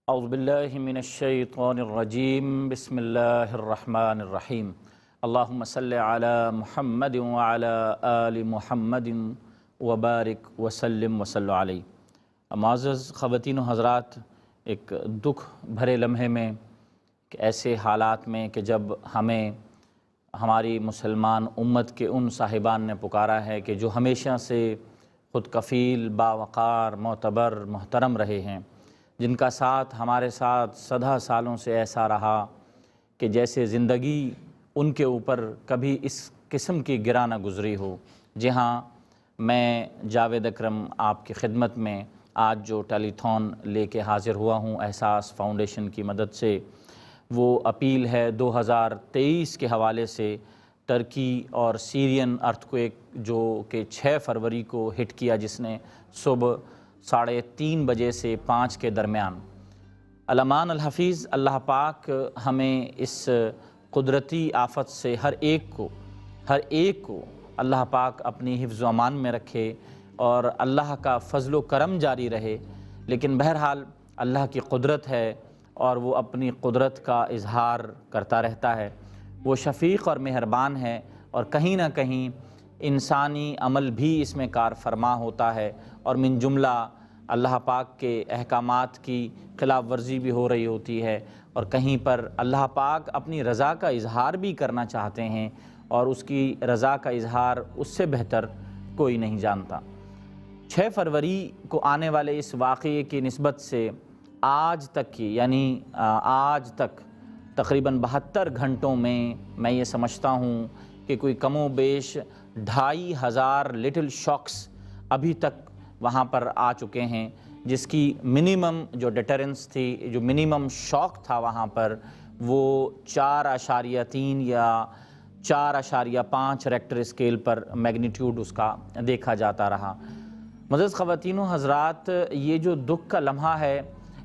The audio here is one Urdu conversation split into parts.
اعوذ باللہ من الشیطان الرجیم بسم اللہ الرحمن الرحیم اللہم صلی علی محمد وعلی آل محمد وبارک وسلم وصلی علیہ۔ معزز خواتین و حضرات، ایک دکھ بھرے لمحے میں، ایسے حالات میں کہ جب ہمیں ہماری مسلمان امت کے ان صاحبان نے پکارا ہے کہ جو ہمیشہ سے خود کفیل، باوقار، معتبر، محترم رہے ہیں، جن کا ساتھ ہمارے ساتھ صدہ سالوں سے ایسا رہا کہ جیسے زندگی ان کے اوپر کبھی اس قسم کی گرا نہ گزری ہو۔ جی ہاں، میں جاوید اکرم آپ کی خدمت میں آج جو ٹیلی تھون لے کے حاضر ہوا ہوں احساس فاؤنڈیشن کی مدد سے، وہ اپیل ہے 2023 کے حوالے سے ٹرکی اور سیرین ارتھکویک جو کہ 6 فروری کو ہٹ کیا، جس نے صبح 3:30 بجے سے 5 کے درمیان۔ الامان الحفیظ اللہ پاک ہمیں اس قدرتی آفت سے ہر ایک کو اللہ پاک اپنی حفظ و امان میں رکھے اور اللہ کا فضل و کرم جاری رہے۔ لیکن بہرحال اللہ کی قدرت ہے اور وہ اپنی قدرت کا اظہار کرتا رہتا ہے۔ وہ شفیق اور مہربان ہے اور کہیں نہ کہیں انسانی عمل بھی اس میں کار فرما ہوتا ہے، اور من جملہ اللہ پاک کے احکامات کی خلاف ورزی بھی ہو رہی ہوتی ہے، اور کہیں پر اللہ پاک اپنی رضا کا اظہار بھی کرنا چاہتے ہیں، اور اس کی رضا کا اظہار اس سے بہتر کوئی نہیں جانتا۔ 6 فروری کو آنے والے اس واقعے کی نسبت سے آج تک کی، یعنی آج تک تقریباً 72 گھنٹوں میں یہ سمجھتا ہوں کہ کوئی کم و بیش 2500 لٹل شاکس ابھی تک وہاں پر آ چکے ہیں، جس کی منیمم جو ڈیٹرنس تھی، جو منیمم شاک تھا وہاں پر، وہ 4.3 یا 4.5 ریکٹر اسکیل پر میگنیٹیوڈ اس کا دیکھا جاتا رہا۔ معزز خواتین و حضرات، یہ جو دکھ کا لمحہ ہے،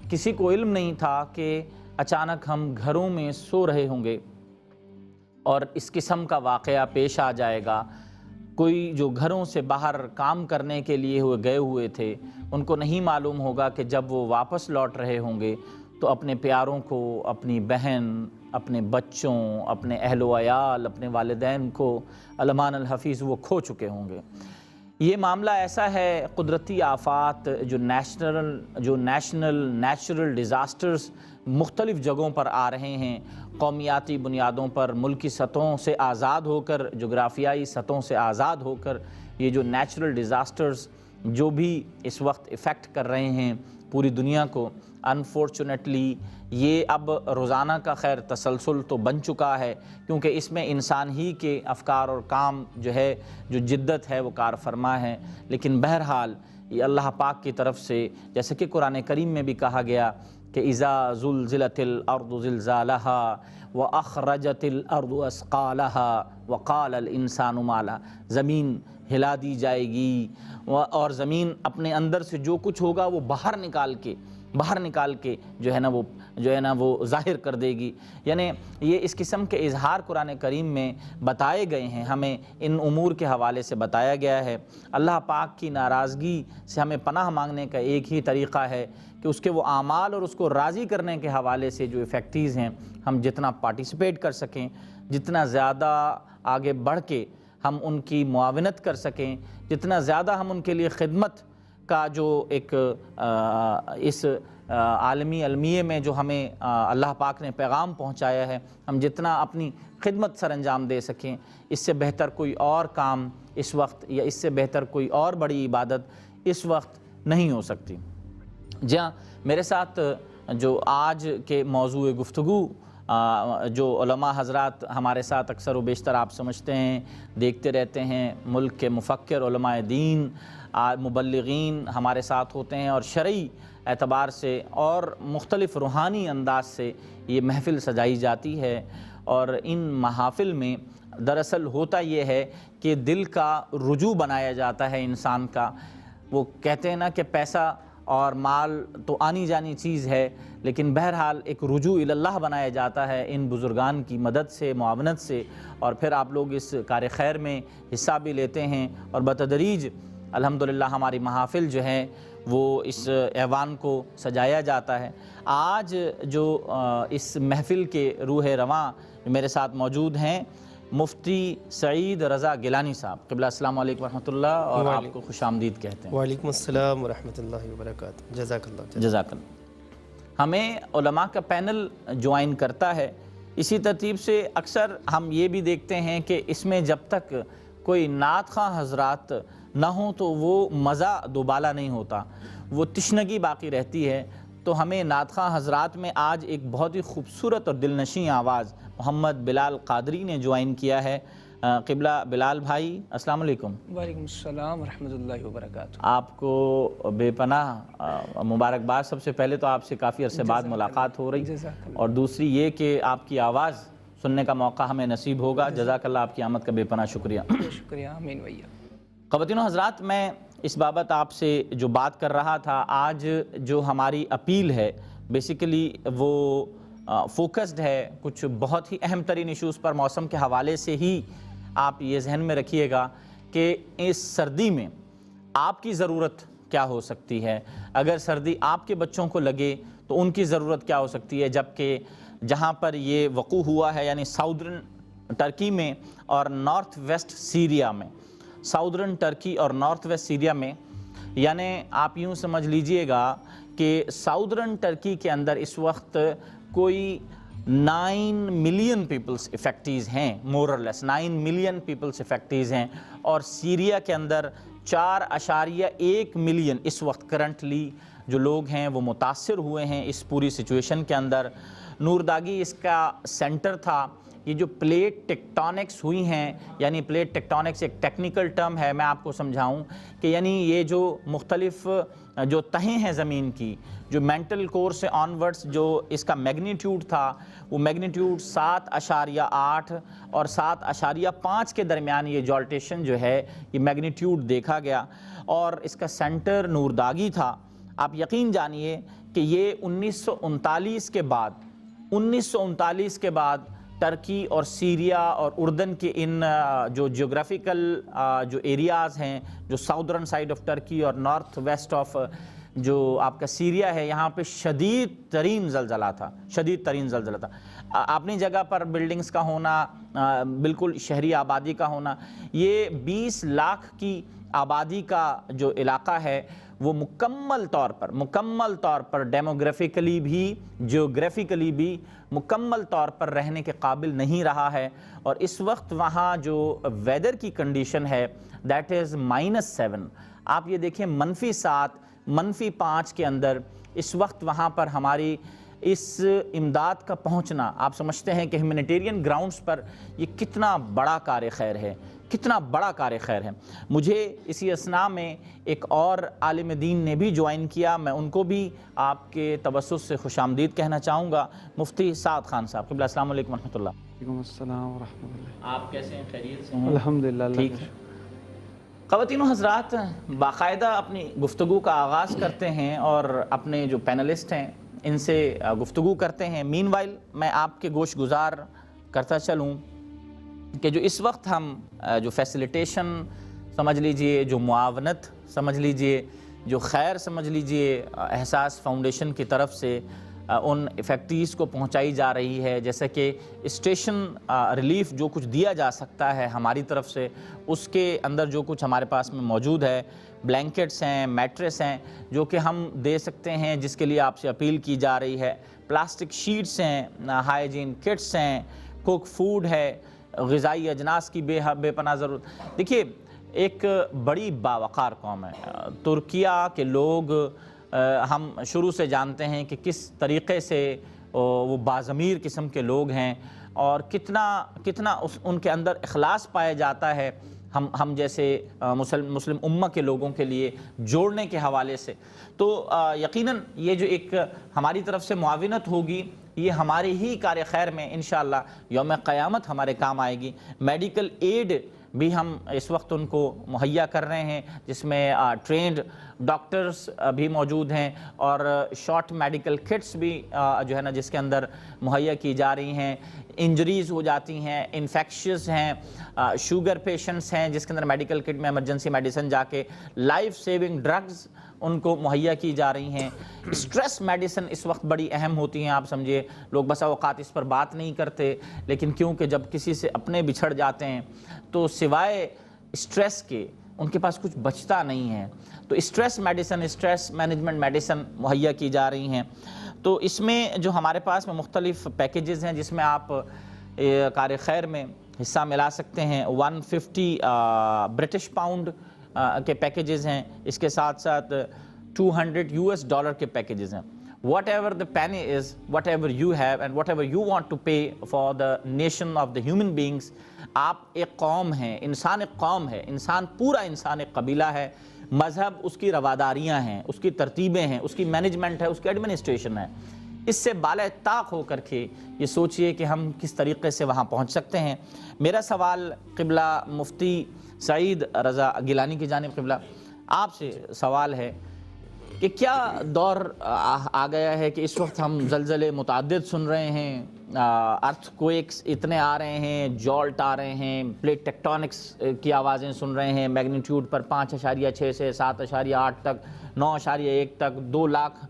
کسی کو علم نہیں تھا کہ اچانک ہم گھروں میں سو رہے ہوں گے اور اس قسم کا واقعہ پیش آ جائے گا۔ کوئی جو گھروں سے باہر کام کرنے کے لیے گئے ہوئے تھے، ان کو نہیں معلوم ہوگا کہ جب وہ واپس لوٹ رہے ہوں گے تو اپنے پیاروں کو، اپنی بہن، اپنے بچوں، اپنے اہل و عیال، اپنے والدین کو الامان الحفیظ وہ کھو چکے ہوں گے۔ یہ معاملہ ایسا ہے، قدرتی آفات جو نیچرل ڈیزاسٹرز مختلف جگہوں پر آ رہے ہیں، قومیاتی بنیادوں پر، ملکی سطحوں سے آزاد ہو کر، جغرافیائی سطحوں سے آزاد ہو کر، یہ جو نیچرل ڈیزاسٹرز جو بھی اس وقت افیکٹ کر رہے ہیں پوری دنیا کو، انفارچونیٹلی یہ اب روزانہ کا خیر تسلسل تو بن چکا ہے، کیونکہ اس میں انسان ہی کے افکار اور کام جو ہے، جو جدت ہے، وہ کار فرما ہے۔ لیکن بہرحال یہ اللہ پاک کی طرف سے، جیسے کہ قرآن کریم میں بھی کہا گیا کہ اذا زلزلت الارض زلزالها واخرجت الارض اثقالها وقال الانسان ما لها، زمین ہلا دی جائے گی اور زمین اپنے اندر سے جو کچھ ہوگا وہ باہر نکال کے جو ہے نا وہ ظاہر کر دے گی۔ یعنی یہ اس قسم کے اظہار قرآن کریم میں بتائے گئے ہیں، ہمیں ان امور کے حوالے سے بتایا گیا ہے۔ اللہ پاک کی ناراضگی سے ہمیں پناہ مانگنے کا ایک ہی طریقہ ہے کہ اس کے وہ اعمال اور اس کو راضی کرنے کے حوالے سے جو ایفیکٹیز ہیں، ہم جتنا پارٹیسپیٹ کر سکیں، جتنا زیادہ آگے بڑھ کے ہم ان کی معاونت کر سکیں، جتنا زیادہ ہم ان کے لیے خدمت کا جو ایک اس عالمی المیے میں جو ہمیں اللہ پاک نے پیغام پہنچایا ہے، ہم جتنا اپنی خدمت سر انجام دے سکیں، اس سے بہتر کوئی اور کام اس وقت، یا اس سے بہتر کوئی اور بڑی عبادت اس وقت نہیں ہو سکتی۔ جی ہاں، میرے ساتھ جو آج کے موضوع گفتگو جو علماء حضرات ہمارے ساتھ اکثر و بیشتر آپ سمجھتے ہیں، دیکھتے رہتے ہیں، ملک کے مفکر، علماء دین، مبلغین ہمارے ساتھ ہوتے ہیں، اور شرعی اعتبار سے اور مختلف روحانی انداز سے یہ محفل سجائی جاتی ہے۔ اور ان محافل میں دراصل ہوتا یہ ہے کہ دل کا رجوع بنایا جاتا ہے انسان کا۔ وہ کہتے ہیں نا کہ پیسہ اور مال تو آنی جانی چیز ہے، لیکن بہرحال ایک رجوع اللہ بنایا جاتا ہے ان بزرگان کی مدد سے، معاونت سے، اور پھر آپ لوگ اس کار خیر میں حصہ بھی لیتے ہیں، اور بتدریج الحمدللہ ہماری محافل جو ہیں وہ اس ایوان کو سجایا جاتا ہے۔ آج جو اس محفل کے روح رواں میرے ساتھ موجود ہیں مفتی سعید رضا گیلانی صاحب، قبلہ السلام علیکم ورحمۃ اللہ، اور آپ کو خوش آمدید کہتے ہیں۔ وعلیکم السلام ورحمۃ اللہ وبرکاتہ، جزاک اللہ۔ جزاک اللہ۔ ہمیں علماء کا پینل جوائن کرتا ہے، اسی ترتیب سے اکثر ہم یہ بھی دیکھتے ہیں کہ اس میں جب تک کوئی نعت خواں حضرات نہ ہوں تو وہ مزہ دوبالا نہیں ہوتا، وہ تشنگی باقی رہتی ہے۔ تو ہمیں نعت خواں حضرات میں آج ایک بہت ہی خوبصورت اور دلنشیں آواز محمد بلال قادری نے جوائن کیا ہے۔ قبلہ بلال بھائی السلام علیکم۔ وعلیکم السلام ورحمۃ اللہ وبرکاتہ۔ آپ کو بے پناہ مبارکباد۔ سب سے پہلے تو آپ سے کافی عرصے بعد ملاقات ہو رہی، اور دوسری یہ کہ آپ کی آواز سننے کا موقع ہمیں نصیب ہوگا۔ جزاک اللہ، آپ کی آمد کا بے پناہ شکریہ۔ شکریہ، آمین ویا۔ خواتین و حضرات، میں اس بابت آپ سے جو بات کر رہا تھا، آج جو ہماری اپیل ہے بیسیکلی وہ فوکسڈ ہے کچھ بہت ہی اہم ترین ایشوز پر۔ موسم کے حوالے سے ہی آپ یہ ذہن میں رکھیے گا کہ اس سردی میں آپ کی ضرورت کیا ہو سکتی ہے، اگر سردی آپ کے بچوں کو لگے تو ان کی ضرورت کیا ہو سکتی ہے، جبکہ جہاں پر یہ وقوع ہوا ہے یعنی ساؤدرن ٹرکی میں اور نارتھ ویسٹ سیریا میں، ساؤدرن ٹرکی اور نارتھ ویسٹ سیریا میں، یعنی آپ یوں سمجھ لیجئے گا کہ ساؤدرن ٹرکی کے اندر اس وقت کوئی 9 ملین پیپلز افیکٹیز ہیں، مور اور لیس 9 ملین پیپلز افیکٹیز ہیں، اور سیریا کے اندر 4.1 ملین اس وقت کرنٹلی جو لوگ ہیں وہ متاثر ہوئے ہیں اس پوری سچویشن کے اندر۔ نورداگی اس کا سینٹر تھا۔ یہ جو پلیٹ ٹیکٹونکس ہوئی ہیں، یعنی پلیٹ ٹیکٹونکس ایک ٹیکنیکل ٹرم ہے، میں آپ کو سمجھاؤں کہ یعنی یہ جو مختلف جو تہیں ہیں زمین کی، جو مینٹل کور سے آنورڈز جو اس کا میگنیٹیوڈ تھا، وہ میگنیٹیوڈ 7.8 اور 7.5 کے درمیان یہ جالٹیشن جو ہے یہ میگنیٹیوڈ دیکھا گیا، اور اس کا سینٹر نورداگی تھا۔ آپ یقین جانیے کہ یہ 1939 کے بعد ترکی اور سیریا اور اردن کے ان جو جیوگرافیکل جو ایریاز ہیں، جو ساؤدرن سائڈ آف ٹرکی اور نارتھ ویسٹ آف جو آپ کا سیریا ہے، یہاں پہ شدید ترین زلزلہ تھا۔ اپنی جگہ پر بلڈنگز کا ہونا، بالکل شہری آبادی کا ہونا، یہ 20 لاکھ کی آبادی کا جو علاقہ ہے وہ مکمل طور پر ڈیموگرافیکلی بھی جیوگرافیکلی بھی مکمل طور پر رہنے کے قابل نہیں رہا ہے، اور اس وقت وہاں جو ویدر کی کنڈیشن ہے دیٹ از -7۔ آپ یہ دیکھیں -7 -5 کے اندر اس وقت وہاں پر ہماری اس امداد کا پہنچنا، آپ سمجھتے ہیں کہ ہیومینیٹیرین گراؤنڈز پر یہ کتنا بڑا کار خیر ہے، کتنا بڑا کار خیر ہے۔ مجھے اسی اثناء میں ایک اور عالم دین نے بھی جوائن کیا، میں ان کو بھی آپ کے توسط سے خوش آمدید کہنا چاہوں گا۔ مفتی سعد خان صاحب، قبلہ السلام علیکم ورحمۃ اللہ۔ وعلیکم السلام ورحمۃ اللہ۔ آپ کیسے ہیں؟ خیریت سے ہیں؟ الحمدللہ، ٹھیک ہے۔ خواتین و حضرات، باقاعدہ اپنی گفتگو کا آغاز کرتے ہیں اور اپنے جو پینلسٹ ہیں ان سے گفتگو کرتے ہیں۔ مین وائل میں آپ کے گوش گزار کرتا چلوں کہ جو اس وقت ہم جو فیسیلیٹیشن سمجھ لیجئے، جو معاونت سمجھ لیجئے، جو خیر سمجھ لیجئے احساس فاؤنڈیشن کی طرف سے ان افیکٹیز کو پہنچائی جا رہی ہے، جیسے کہ اسٹیشن ریلیف جو کچھ دیا جا سکتا ہے ہماری طرف سے، اس کے اندر جو کچھ ہمارے پاس میں موجود ہے، بلینکٹس ہیں، میٹریس ہیں جو کہ ہم دے سکتے ہیں، جس کے لیے آپ سے اپیل کی جا رہی ہے، پلاسٹک شیٹس ہیں، ہائیجین کٹس ہیں، کوک فوڈ ہے، غذائی اجناس کی بے پناہ ضرورت۔ دیکھیے، ایک بڑی باوقار قوم ہے ترکیہ کے لوگ، ہم شروع سے جانتے ہیں کہ کس طریقے سے وہ باضمیر قسم کے لوگ ہیں، اور کتنا ان کے اندر اخلاص پایا جاتا ہے ہم جیسے مسلم امہ کے لوگوں کے لیے جوڑنے کے حوالے سے۔ تو یقیناً یہ جو ایک ہماری طرف سے معاونت ہوگی، یہ ہماری ہی کار خیر میں انشاءاللہ یوم قیامت ہمارے کام آئے گی۔ میڈیکل ایڈ بھی ہم اس وقت ان کو مہیا کر رہے ہیں، جس میں ٹرینڈ ڈاکٹرز بھی موجود ہیں، اور شارٹ میڈیکل کٹس بھی جو ہے نا جس کے اندر مہیا کی جا رہی ہیں۔ انجریز ہو جاتی ہیں، انفیکشس ہیں، شوگر پیشنٹس ہیں جس کے اندر میڈیکل کٹ میں ایمرجنسی میڈیسن جا کے، لائف سیونگ ڈرگز ان کو مہیا کی جا رہی ہیں۔ اسٹریس میڈیسن اس وقت بڑی اہم ہوتی ہیں، آپ سمجھے لوگ بسا اوقات اس پر بات نہیں کرتے، لیکن کیونکہ جب کسی سے اپنے بچھڑ جاتے ہیں تو سوائے اسٹریس کے ان کے پاس کچھ بچتا نہیں ہے، تو stress medicine, stress management medicine مہیا کی جا رہی ہیں۔ تو اس میں جو ہمارے پاس میں مختلف پیکیجز ہیں جس میں آپ کار خیر میں حصہ ملا سکتے ہیں۔ 150 برٹش پاؤنڈ کے پیکیجز ہیں، اس کے ساتھ ساتھ $200 کے پیکیجز ہیں۔ Whatever the penny is, whatever you have and whatever you want to pay for the nation of the human beings، آپ ایک قوم ہیں، انسان ایک قوم ہے، انسان پورا انسان ایک قبیلہ ہے، مذہب اس کی رواداریاں ہیں، اس کی ترتیبیں ہیں، اس کی مینجمنٹ ہے، اس کی ایڈمنسٹریشن ہے۔ اس سے بالائے طاق ہو کر کے یہ سوچئے کہ ہم کس طریقے سے وہاں پہنچ سکتے ہیں۔ میرا سوال قبلہ مفتی سعید رضا گیلانی کی جانب قبلہ آپ سے سوال ہے کہ کیا دور آ گیا ہے کہ اس وقت ہم زلزلے متعدد سن رہے ہیں، ارتھ کویکس اتنے آ رہے ہیں، جولٹ آ رہے ہیں، پلیٹ ٹیکٹونکس کی آوازیں سن رہے ہیں، میگنیٹیوڈ پر 5.6 سے 7.8 تک، 9.1 تک، 2 لاکھ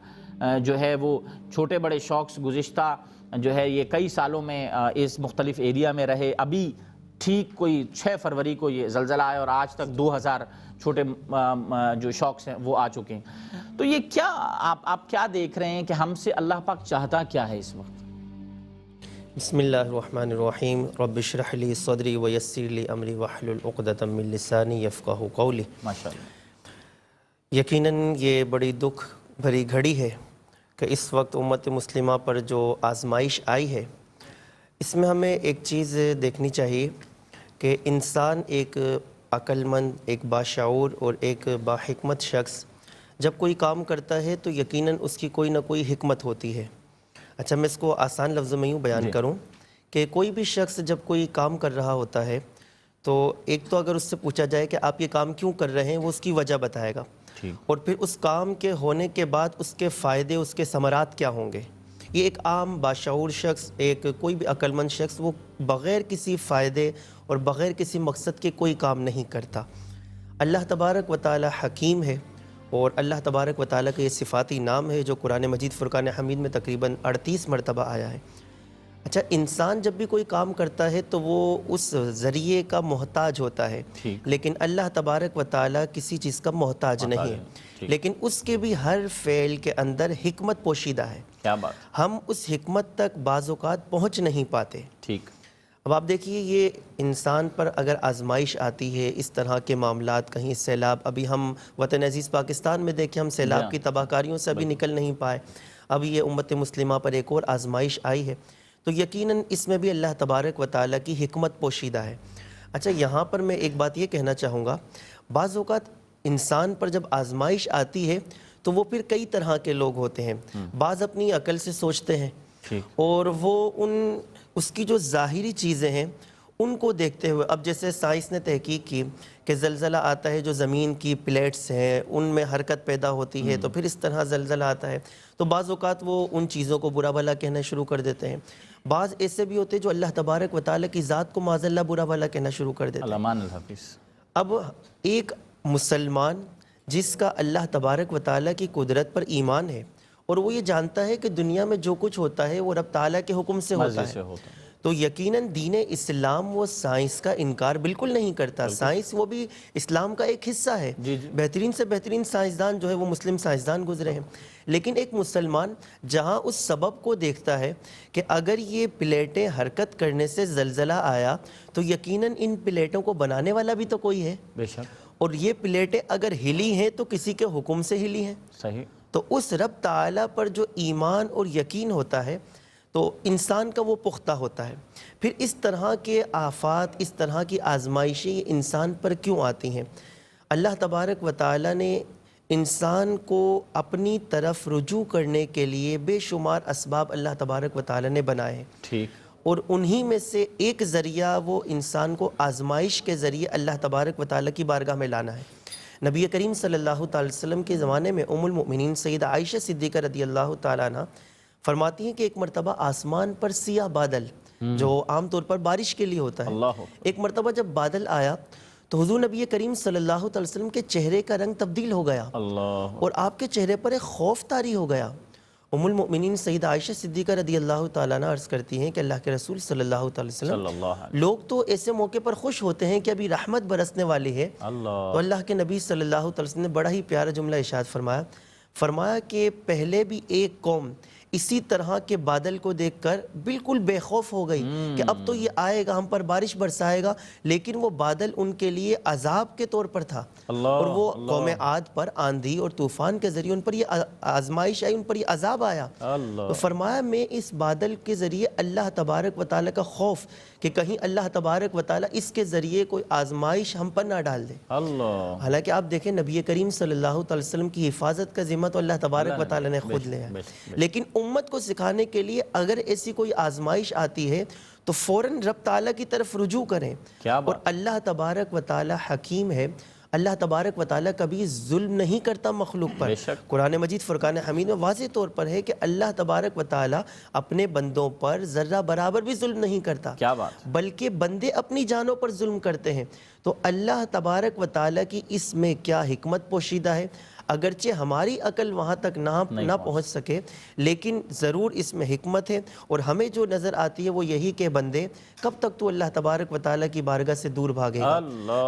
جو ہے وہ چھوٹے بڑے شاکس گزشتہ جو ہے یہ کئی سالوں میں اس مختلف ایریا میں رہے۔ ابھی ٹھیک کوئی 6 فروری کو یہ زلزلہ آیا اور آج تک 2000 چھوٹے جو شاکس ہیں وہ آ چکے ہیں۔ تو یہ کیا آپ کیا دیکھ رہے ہیں کہ ہم سے اللہ پاک چاہتا کیا ہے اس وقت؟ بسم اللہ الرحمن الرحیم، رب اشرح لی صدری ویسر لی امری واحلل عقدۃ من لسانی یفقہوا قولی۔ ماشاءاللہ۔ یقیناً یہ بڑی دکھ بھری گھڑی ہے کہ اس وقت امت مسلمہ پر جو آزمائش آئی ہے، اس میں ہمیں ایک چیز دیکھنی چاہیے کہ انسان ایک عقل مند، ایک باشعور اور ایک باحکمت شخص جب کوئی کام کرتا ہے تو یقیناً اس کی کوئی نہ کوئی حکمت ہوتی ہے۔ اچھا، میں اس کو آسان لفظوں میں یوں بیان کروں کہ کوئی بھی شخص جب کوئی کام کر رہا ہوتا ہے تو ایک تو اگر اس سے پوچھا جائے کہ آپ یہ کام کیوں کر رہے ہیں، وہ اس کی وجہ بتائے گا، اور پھر اس کام کے ہونے کے بعد اس کے فائدے، اس کے ثمرات کیا ہوں گے۔ یہ ایک عام باشعور شخص، ایک کوئی بھی عقل مند شخص، وہ بغیر کسی فائدے اور بغیر کسی مقصد کے کوئی کام نہیں کرتا۔ اللہ تبارک و تعالی حکیم ہے، اور اللہ تبارک و تعالی کا یہ صفاتی نام ہے جو قرآن مجید فرقان حمید میں تقریباً 38 مرتبہ آیا ہے۔ اچھا، انسان جب بھی کوئی کام کرتا ہے تو وہ اس ذریعے کا محتاج ہوتا ہے، لیکن اللہ تبارک و تعالی کسی چیز کا محتاج نہیں ہے، لیکن اس کے بھی ہر فعل کے اندر حکمت پوشیدہ ہے۔ کیا بات؟ ہم اس حکمت تک بعض اوقات پہنچ نہیں پاتے۔ ٹھیک۔ اب آپ دیکھیے، یہ انسان پر اگر آزمائش آتی ہے، اس طرح کے معاملات، کہیں سیلاب، ابھی ہم وطن عزیز پاکستان میں دیکھیں، ہم سیلاب کی تباہ کاریوں سے ابھی نکل نہیں پائے، اب یہ امت مسلمہ پر ایک اور آزمائش آئی ہے، تو یقیناً اس میں بھی اللہ تبارک و تعالیٰ کی حکمت پوشیدہ ہے۔ اچھا، یہاں پر میں ایک بات یہ کہنا چاہوں گا، بعض اوقات انسان پر جب آزمائش آتی ہے تو وہ پھر کئی طرح کے لوگ ہوتے ہیں۔ بعض اپنی عقل سے سوچتے ہیں اور وہ اس کی جو ظاہری چیزیں ہیں ان کو دیکھتے ہوئے، اب جیسے سائنس نے تحقیق کی کہ زلزلہ آتا ہے، جو زمین کی پلیٹس ہیں ان میں حرکت پیدا ہوتی ہے، تو پھر اس طرح زلزلہ آتا ہے، تو بعض اوقات وہ ان چیزوں کو برا بھلا کہنا شروع کر دیتے ہیں۔ بعض ایسے بھی ہوتے ہیں جو اللہ تبارک و تعالیٰ کی ذات کو معاذ اللہ برا بھلا کہنا شروع کر دیتے ہیں۔ الامان الحافظ۔ اب ایک مسلمان جس کا اللہ تبارک و تعالیٰ کی قدرت پر ایمان ہے، اور وہ یہ جانتا ہے کہ دنیا میں جو کچھ ہوتا ہے وہ رب تعالیٰ کے حکم سے ہوتا ہے، تو یقیناً دین اسلام وہ سائنس کا انکار بالکل نہیں کرتا۔ سائنس وہ بھی اسلام کا ایک حصہ ہے، بہترین سے بہترین سائنسدان جو ہے وہ مسلم سائنسدان گزرے ہیں، لیکن ایک مسلمان جہاں اس سبب کو دیکھتا ہے کہ اگر یہ پلیٹیں حرکت کرنے سے زلزلہ آیا تو یقیناً ان پلیٹوں کو بنانے والا بھی تو کوئی ہے، بے شک، اور یہ پلیٹیں اگر ہلی ہیں تو کسی کے حکم سے ہلی ہیں۔ صحیح۔ تو اس رب تعالیٰ پر جو ایمان اور یقین ہوتا ہے تو انسان کا وہ پختہ ہوتا ہے۔ پھر اس طرح کے آفات، اس طرح کی آزمائشیں یہ انسان پر کیوں آتی ہیں؟ اللہ تبارک و تعالیٰ نے انسان کو اپنی طرف رجوع کرنے کے لیے بے شمار اسباب اللہ تبارک و تعالیٰ نے بنائے ہیں، ٹھیک، اور انہی میں سے ایک ذریعہ وہ انسان کو آزمائش کے ذریعے اللہ تبارک و تعالیٰ کی بارگاہ میں لانا ہے۔ نبی کریم صلی اللہ تعالی وسلم کے زمانے میں ام المؤمنین سیدہ عائشہ صدیقہ رضی اللہ تعالیٰ عنہ فرماتی ہیں کہ ایک مرتبہ آسمان پر سیاہ بادل، جو عام طور پر بارش کے لیے ہوتا ہے، ایک مرتبہ جب بادل آیا تو حضور نبی کریم صلی اللہ علیہ وسلم کے چہرے کا رنگ تبدیل ہو گیا اللہ اور آپ کے چہرے پر ایک خوف طاری ہو گیا۔ ام المؤمنین سیدہ عائشہ صدیقہ رضی اللہ تعالیٰ عنہ عرض کرتی ہیں کہ اللہ کے رسول صلی اللہ علیہ صلی وسلم اللہ علیہ لوگ تو ایسے موقع پر خوش ہوتے ہیں کہ ابھی رحمت برسنے والی ہے، اللہ تو اللہ کے نبی صلی اللہ علیہ وسلم نے بڑا ہی پیارا جملہ ارشاد فرمایا کہ پہلے بھی ایک قوم اسی طرح کے بادل کو دیکھ کر بالکل بے خوف ہو گئی کہ اب تو یہ آئے گا، ہم پر بارش برسائے گا، لیکن وہ بادل ان کے لیے عذاب کے طور پر تھا، اور وہ قوم عاد پر آندھی اور طوفان کے ذریعے ان پر یہ آزمائش آئی، ان پر یہ عذاب آیا۔ تو فرمایا میں اس بادل کے ذریعے اللہ تبارک و تعالیٰ کا خوف کہ کہیں اللہ تبارک و تعالیٰ اس کے ذریعے کوئی آزمائش ہم پر نہ ڈال دے۔ اللہ حالانکہ آپ دیکھیں نبی کریم صلی اللہ علیہ وسلم کی حفاظت کا ذمہ تو اللہ تبارک و تعالیٰ نے خود لیا، لیکن امت کو سکھانے کے لیے اگر ایسی کوئی آزمائش آتی ہے تو فوراً رب تعالیٰ کی طرف رجوع کریں، اور اللہ تبارک و تعالیٰ حکیم ہے، اللہ تبارک و تعالیٰ کبھی ظلم نہیں کرتا مخلوق پر۔ قرآن مجید فرقان حمید میں واضح طور پر ہے کہ اللہ تبارک و تعالیٰ اپنے بندوں پر ذرہ برابر بھی ظلم نہیں کرتا، کیا بات، بلکہ بندے اپنی جانوں پر ظلم کرتے ہیں۔ تو اللہ تبارک و تعالیٰ کی اس میں کیا حکمت پوشیدہ ہے، اگرچہ ہماری عقل وہاں تک نہ پہنچ سکے، لیکن ضرور اس میں حکمت ہے، اور ہمیں جو نظر آتی ہے وہ یہی کہ بندے کب تک تو اللہ تبارک و تعالیٰ کی بارگاہ سے دور بھاگے گا،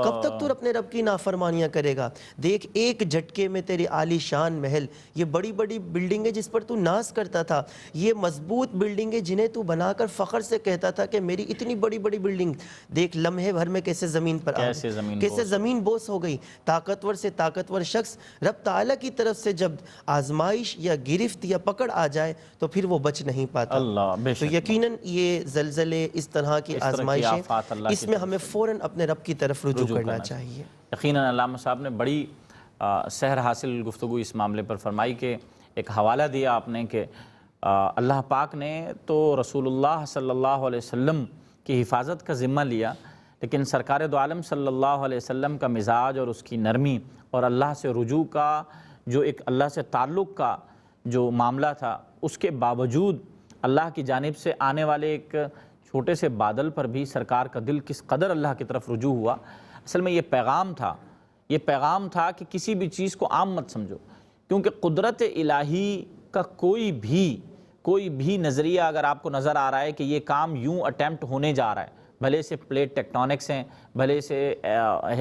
کب تک تو اپنے رب کی نافرمانیاں کرے گا۔ دیکھ ایک جھٹکے میں تیری عالی شان محل، یہ بڑی بڑی بلڈنگیں جس پر تو ناز کرتا تھا، یہ مضبوط بلڈنگیں جنہیں تو بنا کر فخر سے کہتا تھا کہ میری اتنی بڑی بڑی بلڈنگ، دیکھ لمحے بھر میں کیسے زمین پر کیسے زمین بوس ہو گئی۔ طاقتور سے طاقتور شخص رب تعالیٰ کی طرف سے جب آزمائش یا گرفت یا پکڑ آ جائے تو پھر وہ بچ نہیں پاتا۔ تو یقیناً یہ زلزلے، اس طرح کی آزمائشیں، اس میں ہمیں فوراً اپنے رب کی طرف رجوع کرنا چاہیے۔ یقیناً علامہ صاحب نے بڑی سحر حاصل گفتگو اس معاملے پر فرمائی کہ ایک حوالہ دیا آپ نے کہ اللہ پاک نے تو رسول اللہ صلی اللہ علیہ وسلم کی حفاظت کا ذمہ لیا، لیکن سرکار دو عالم صلی اللہ علیہ وسلم کا مزاج اور اس کی نرمی اور اللہ سے رجوع کا جو ایک اللہ سے تعلق کا جو معاملہ تھا، اس کے باوجود اللہ کی جانب سے آنے والے ایک چھوٹے سے بادل پر بھی سرکار کا دل کس قدر اللہ کی طرف رجوع ہوا۔ اصل میں یہ پیغام تھا کہ کسی بھی چیز کو عام مت سمجھو، کیونکہ قدرت الہی کا کوئی بھی نظریہ اگر آپ کو نظر آ رہا ہے کہ یہ کام یوں اٹیمپٹ ہونے جا رہا ہے، بھلے سے پلیٹ ٹیکٹونکس ہیں، بھلے سے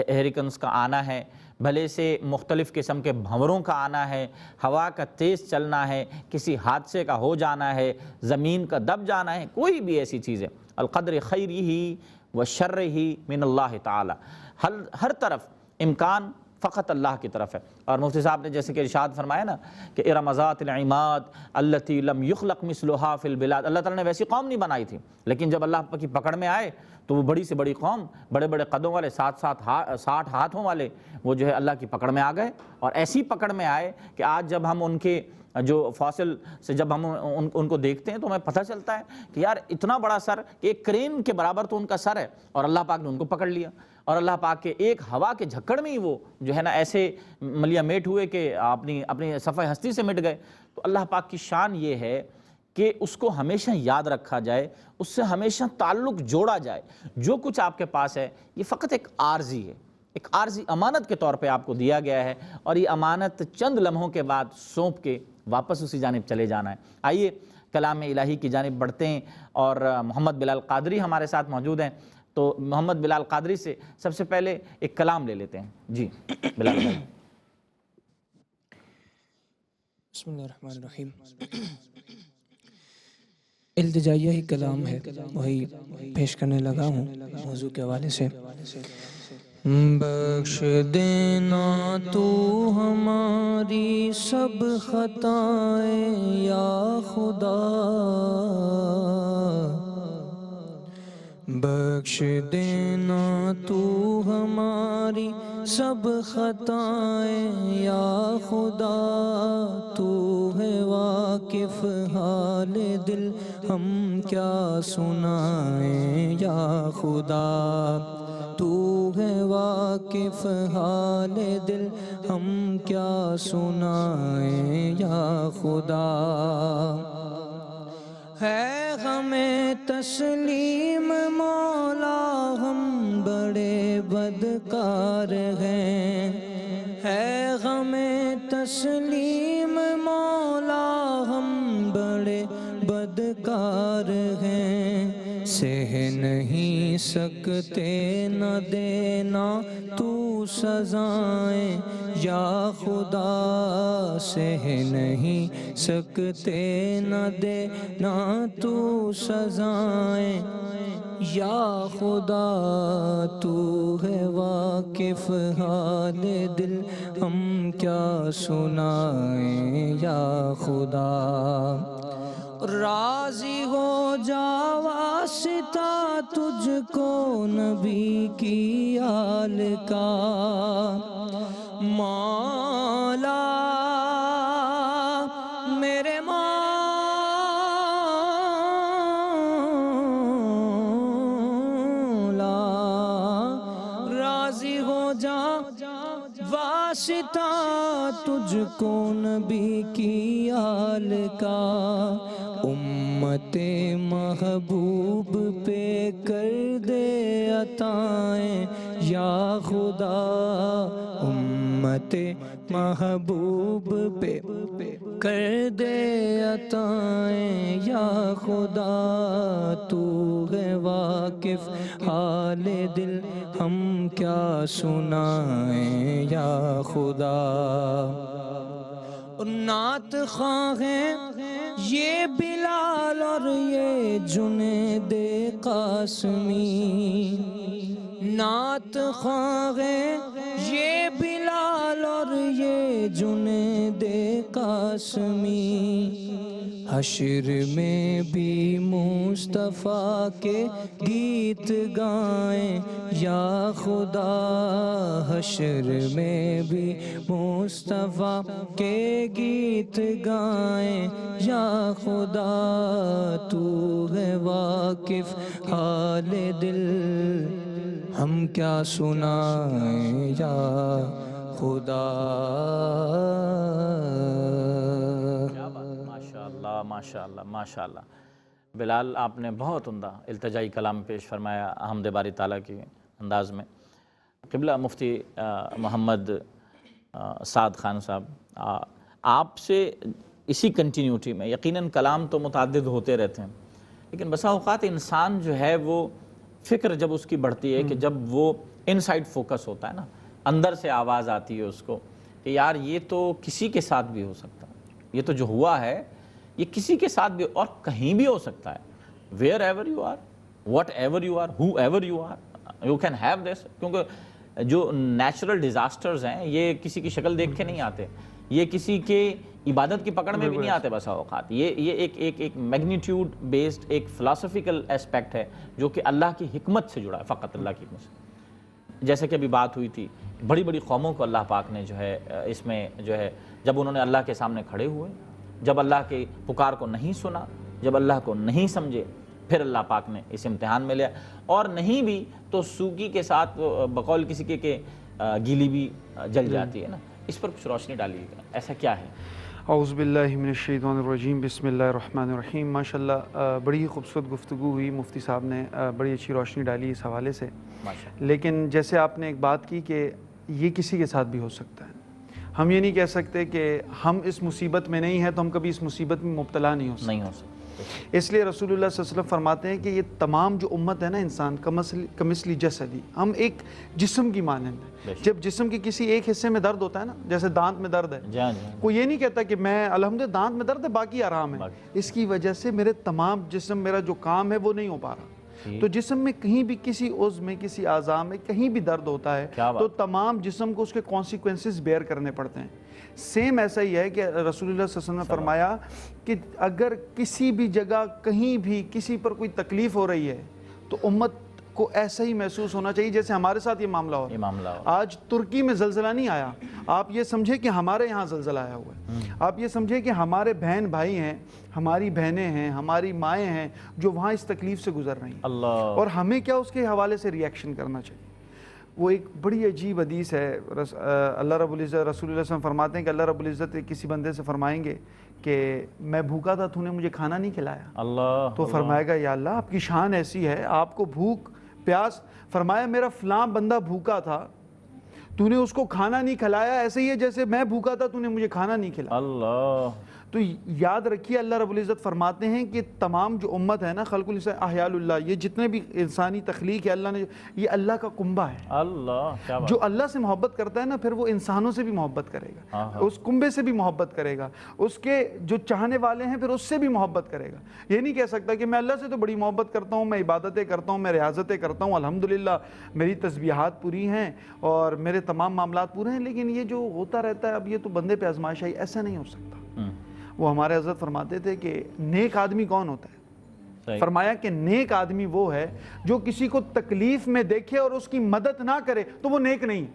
ہیریکنز کا آنا ہے، بھلے سے مختلف قسم کے بھنوروں کا آنا ہے، ہوا کا تیز چلنا ہے، کسی حادثے کا ہو جانا ہے، زمین کا دب جانا ہے، کوئی بھی ایسی چیز ہے، القدر خیرہ و شرہ من اللہ تعالی، ہر طرف امکان فقط اللہ کی طرف ہے۔ اور مفتی صاحب نے جیسے کہ ارشاد فرمایا نا کہ ارم ذات العماد التی لم یخلق مثلها فی البلاد، اللہ تعالیٰ نے ویسی قوم نہیں بنائی تھی، لیکن جب اللہ کی پکڑ میں آئے تو وہ بڑی سے بڑی قوم، بڑے بڑے قدوں والے، 60 ہاتھوں والے، وہ جو ہے اللہ کی پکڑ میں آ گئے، اور ایسی پکڑ میں آئے کہ آج جب ہم ان کے جو فاصل سے جب ہم ان کو دیکھتے ہیں تو ہمیں پتہ چلتا ہے کہ یار اتنا بڑا سر کہ ایک کرین کے برابر تو ان کا سر ہے، اور اللہ پاک نے ان کو پکڑ لیا، اور اللہ پاک کے ایک ہوا کے جھکڑ میں ہی وہ جو ہے نا ایسے ملیا میٹ ہوئے کہ اپنی صفحہ ہستی سے مٹ گئے۔ تو اللہ پاک کی شان یہ ہے کہ اس کو ہمیشہ یاد رکھا جائے، اس سے ہمیشہ تعلق جوڑا جائے۔ جو کچھ آپ کے پاس ہے یہ فقط ایک عارضی ہے، ایک عارضی امانت کے طور پہ آپ کو دیا گیا ہے، اور یہ امانت چند لمحوں کے بعد سونپ کے واپس اسی جانب چلے جانا ہے۔ آئیے کلام الہی کی جانب بڑھتے ہیں، اور محمد بلال قادری ہمارے ساتھ موجود ہیں، تو محمد بلال قادری سے سب سے پہلے ایک کلام لے لیتے ہیں۔ جی بلال بھائی۔ بسم اللہ الرحمن الرحیم۔ التجائیہ ہی کلام ہے، وہی پیش کرنے لگا ہوں موضوع کے حوالے سے۔ بخش دینا تو ہماری سب خطائیں یا خدا، بخش دینا تو ہماری سب خطائیں یا خدا، تو ہے واقف حال دل ہم کیا سنائیں یا خدا، تو ہے واقف حال دل ہم کیا سنائیں یا خدا۔ ہے ہمیں تسلیم مولا ہم بڑے بدکار ہیں، ہے غم تسلیم مولا ہم بڑے بدکار ہیں، سہ نہیں سکتے نہ دینا تو سزائیں یا خدا، سہ نہیں سکتے نہ دینا تو سزائیں یا خدا، تو ہے واقف حال دل ہم کیا سنائیں یا خدا، راضی ہو جا واسطہ تجھ کو نبی کی آل کا، مولا میرے راضی ہو جا واسطہ تجھ کو نبی کی آل کا، امت محبوب پہ کر دے عطائیں یا خدا، امت محبوب پہ کر دے عطائیں یا خدا، تو ہے واقف حال دل ہم کیا سنائیں یا خدا، نعت خواں ہیں یہ بلال اور یہ جنید قاسمی، نعت خواں ہیں یہ بلال اور یہ جنید قاسمی، حشر میں بھی مصطفیٰ کے گیت گائیں یا خدا، حشر میں بھی مصطفیٰ کے گیت گائیں یا خدا، تو ہے واقف حال دل ہم کیا سنائیں یا خدا۔ ماشاءاللہ ماشاءاللہ بلال، آپ نے بہت عمدہ التجائی کلام پیش فرمایا حمد باری تعالیٰ کے انداز میں۔ قبلہ مفتی محمد سعد خان صاحب، آپ سے اسی کنٹینیوٹی میں، یقیناً کلام تو متعدد ہوتے رہتے ہیں، لیکن بسا اوقات انسان جو ہے وہ فکر جب اس کی بڑھتی ہے کہ جب وہ انسائیڈ فوکس ہوتا ہے نا، اندر سے آواز آتی ہے اس کو کہ یار یہ تو کسی کے ساتھ بھی ہو سکتا ہے، یہ تو جو ہوا ہے یہ کسی کے ساتھ بھی اور کہیں بھی ہو سکتا ہے، wherever you are, whatever you are, whoever you are, you can have this, کیونکہ جو نیچرل ڈیزاسٹرز ہیں یہ کسی کی شکل دیکھ کے نہیں آتے، یہ کسی کے عبادت کی پکڑ میں بھی نہیں آتے بسا اوقات، یہ ایک میگنیٹیوڈ بیسڈ ایک فلاسفیکل اسپیکٹ ہے جو کہ اللہ کی حکمت سے جڑا ہے، فقط اللہ کی حکمت سے۔ جیسے کہ ابھی بات ہوئی تھی، بڑی بڑی قوموں کو اللہ پاک نے جو ہے اس میں جو ہے جب انہوں نے اللہ کے سامنے کھڑے ہوئے، جب اللہ کے پکار کو نہیں سنا، جب اللہ کو نہیں سمجھے، پھر اللہ پاک نے اس امتحان میں لیا، اور نہیں بھی تو سوگی کے ساتھ بقول کسی کے گیلی بھی جل جاتی ہے نا، اس پر کچھ روشنی ڈالیے گا، ایسا کیا ہے؟ اعوذ باللہ من الشیطان الرجیم، بسم اللہ الرحمن الرحیم۔ ماشاءاللہ بڑی خوبصورت گفتگو ہوئی، مفتی صاحب نے بڑی اچھی روشنی ڈالی اس حوالے سے، لیکن جیسے آپ نے ایک بات کی کہ یہ کسی کے ساتھ بھی ہو سکتا ہے، ہم یہ نہیں کہہ سکتے کہ ہم اس مصیبت میں نہیں ہیں تو ہم کبھی اس مصیبت میں مبتلا نہیں ہو سکتے۔ اس لیے رسول اللہ صلی اللہ علیہ وسلم فرماتے ہیں کہ یہ تمام جو امت ہے نا انسان کمثل جسدی، ہم ایک جسم کی مانند ہیں۔ جب جسم کے کسی ایک حصے میں درد ہوتا ہے نا، جیسے دانت میں درد ہے، کوئی یہ نہیں کہتا کہ میں الحمدللہ دانت میں درد ہے باقی آرام ہے، اس کی وجہ سے میرے تمام جسم، میرا جو کام ہے وہ نہیں ہو پا رہا۔ تو جسم میں کہیں بھی کسی عضو میں، کسی اعضاء میں کہیں بھی درد ہوتا ہے تو تمام جسم کو اس کے کانسیکوینسز بیئر کرنے پڑتے ہیں۔ سیم ایسا ہی ہے کہ رسول اللہ صلی اللہ علیہ وسلم نے فرمایا کہ اگر کسی بھی جگہ کہیں بھی کسی پر کوئی تکلیف ہو رہی ہے تو امت کو ایسا ہی محسوس ہونا چاہیے جیسے ہمارے ساتھ یہ معاملہ ہو۔ آج ترکی میں زلزلہ نہیں آیا، آپ یہ سمجھے کہ ہمارے یہاں زلزلہ آیا ہوا ہے، آپ یہ سمجھے کہ ہمارے بہن بھائی ہیں، ہماری بہنیں ہیں، ہماری مائیں ہیں جو وہاں اس تکلیف سے گزر رہی ہیں، اور ہمیں کیا اس کے حوالے سے ری ایکشن کرنا چاہیے۔ وہ ایک بڑی عجیب حدیث ہے، اللہ رب العزت، رسول اللہ صلی اللہ علیہ وسلم فرماتے ہیں کہ اللہ رب العزت کسی بندے سے فرمائیں گے کہ میں بھوکا تھا، تو نے مجھے کھانا نہیں کھلایا، تو فرمائے گا یا اللہ آپ کی شان ایسی ہے، آپ کو بھوک پیاس، فرمایا میرا فلاں بندہ بھوکا تھا، تو نے اس کو کھانا نہیں کھلایا، ایسے ہی ہے جیسے میں بھوکا تھا تو نے مجھے کھانا نہیں کھلایا۔ اللہ، تو یاد رکھیے اللہ رب العزت فرماتے ہیں کہ تمام جو امت ہے نا، خلق الانسان احیاء اللہ، یہ جتنے بھی انسانی تخلیق ہے اللہ نے، یہ اللہ کا کنبہ ہے۔ اللہ، کیا بات، جو اللہ سے محبت کرتا ہے نا، پھر وہ انسانوں سے بھی محبت کرے گا، اس کنبے سے بھی محبت کرے گا، اس کے جو چاہنے والے ہیں پھر اس سے بھی محبت کرے گا۔ یہ نہیں کہہ سکتا کہ میں اللہ سے تو بڑی محبت کرتا ہوں، میں عبادتیں کرتا ہوں، میں ریاضتیں کرتا ہوں، الحمدللہ میری تسبیحات پوری ہیں اور میرے تمام معاملات پورے ہیں، لیکن یہ جو ہوتا رہتا ہے اب یہ تو بندے پہ آزمائش آئی، ایسا نہیں ہو سکتا۔ وہ ہمارے حضرت فرماتے تھے کہ نیک آدمی کون ہوتا ہے؟ فرمایا کہ نیک آدمی وہ ہے جو کسی کو تکلیف میں دیکھے اور اس کی مدد نہ کرے تو وہ نیک نہیں۔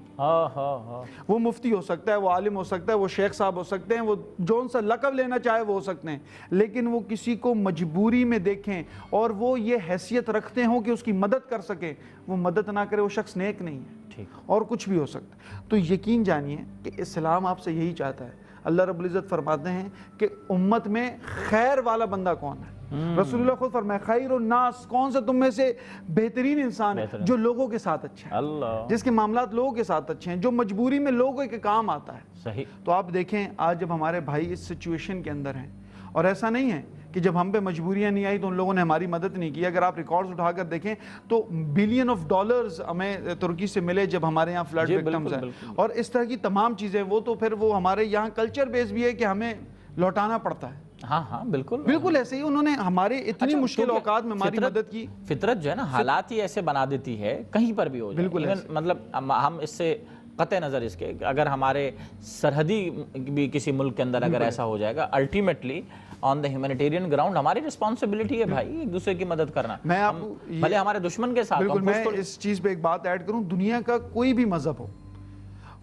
وہ مفتی ہو سکتا ہے، وہ عالم ہو سکتا ہے، وہ شیخ صاحب ہو سکتے ہیں، وہ جون سا لقب لینا چاہے وہ ہو سکتے ہیں، لیکن وہ کسی کو مجبوری میں دیکھیں اور وہ یہ حیثیت رکھتے ہوں کہ اس کی مدد کر سکیں، وہ مدد نہ کرے، وہ شخص نیک نہیں ہے۔ اور کچھ بھی ہو سکتا ہے۔ تو یقین جانیے کہ اسلام آپ سے یہی چاہتا ہے۔ اللہ رب العزت فرماتے ہیں کہ امت میں خیر والا بندہ کون ہے؟ رسول اللہ خود فرمائے خیر الناس، کون سا تم میں سے بہترین انسان ہے؟ جو لوگوں کے ساتھ اچھا ہے، جس کے معاملات لوگوں کے ساتھ اچھے ہیں، جو مجبوری میں لوگوں کے کام آتا ہے۔ صحیح۔ تو آپ دیکھیں آج جب ہمارے بھائی اس سچویشن کے اندر ہیں، اور ایسا نہیں ہے کہ جب ہم پہ مجبوریاں نہیں آئی تو ان لوگوں نے ہماری مدد نہیں کی۔ اگر آپ ریکارڈز اٹھا کر دیکھیں تو بلین آف ڈالرز ہمیں ترکی سے ملے جب ہمارے یہاں فلڈ وکٹمز ہیں، اور اس طرح کی تمام چیزیں، وہ تو پھر وہ ہمارے یہاں کلچر بیس بھی ہے کہ ہمیں لوٹانا پڑتا ہے۔ ہاں بالکل بالکل ایسے ہی انہوں نے ہمارے اتنی مشکل اوقات میں ہماری مدد کی۔ فطرت جو ہے نا حالات ہی ایسے بنا دیتی ہے، کہیں پر بھی ہو جائے، بالکل مطلب ہم اس سے قطع نظر اس کے اگر ہمارے سرحدی بھی کسی ملک کے اندر اگر ایسا ہو جائے گا، الٹیمیٹلی آن دا ہیومینیٹیرین گراؤنڈ ہماری رسپانسبلٹی ہے بھائی ایک دوسرے کی مدد کرنا، میں آپ بھلے ہمارے دشمن کے ساتھ۔ بالکل، میں اس چیز پہ ایک بات ایڈ کروں، دنیا کا کوئی بھی مذہب ہو،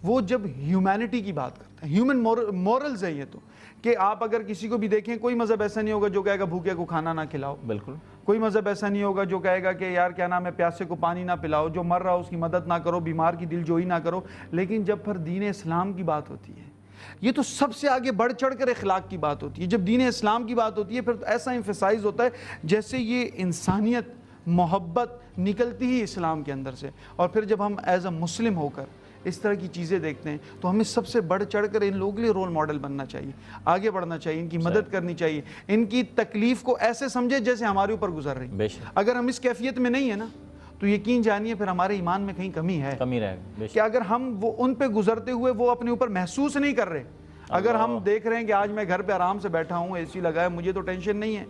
وہ جب ہیومینٹی کی بات کرتا ہے، ہیومن مورلز ہے یہ تو، کہ آپ اگر کسی کو بھی دیکھیں، کوئی مذہب ایسا نہیں ہوگا جو کہے گا بھوکے کو کھانا نہ کھلاؤ۔ بالکل، کوئی مذہب ایسا نہیں ہوگا جو کہے گا کہ یار کیا نام ہے پیاسے کو پانی نہ پلاؤ، جو مر رہا ہو اس کی مدد نہ کرو، بیمار کی دل جوئی نہ کرو۔ لیکن جب پھر دین اسلام کی بات ہوتی ہے، یہ تو سب سے آگے بڑھ چڑھ کر اخلاق کی بات ہوتی ہے۔ جب دین اسلام کی بات ہوتی ہے پھر تو ایسا ایمفیسائز ہوتا ہے جیسے یہ انسانیت، محبت نکلتی ہی اسلام کے اندر سے۔ اور پھر جب ہم ایز اے مسلم ہو کر اس طرح کی چیزیں دیکھتے ہیں تو ہمیں سب سے بڑھ چڑھ کر ان لوگوں کے لیے رول ماڈل بننا چاہیے، آگے بڑھنا چاہیے، ان کی مدد کرنی چاہیے، ان کی تکلیف کو ایسے سمجھے جیسے ہمارے اوپر گزر رہی۔ اگر ہم اس کیفیت میں نہیں ہے نا تو یقین جانیے پھر ہمارے ایمان میں کہیں کمی ہے، کمی رہے گا کہ اگر ہم وہ ان پہ گزرتے ہوئے وہ اپنے اوپر محسوس نہیں کر رہے، اگر ہم دیکھ رہے ہیں کہ آج میں گھر پہ آرام سے بیٹھا ہوں، اے سی لگا ہے، مجھے تو ٹینشن نہیں ہے،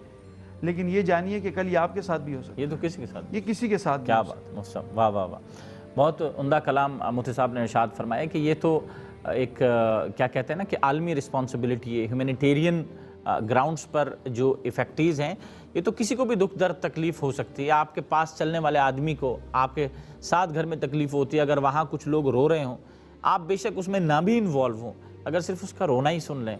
لیکن یہ جانیے کہ کل یہ آپ کے ساتھ بھی ہو سکتا ہے، یہ تو کسی کے ساتھ، یہ کسی کے ساتھ بھی کیا بات مصطفیٰ، واہ واہ واہ، بہت عمدہ کلام مفتی صاحب نے ارشاد فرمایا کہ یہ تو ایک کیا کہتے ہیں نا کہ عالمی رسپانسبلٹی ہے، ہیومینیٹیرین گراؤنڈز پر جو ایفیکٹیز ہیں، یہ تو کسی کو بھی دکھ درد تکلیف ہو سکتی ہے۔ آپ کے پاس چلنے والے آدمی کو آپ کے ساتھ گھر میں تکلیف ہوتی ہے، اگر وہاں کچھ لوگ رو رہے ہوں، آپ بے شک اس میں نہ بھی انوالو ہوں، اگر صرف اس کا رونا ہی سن لیں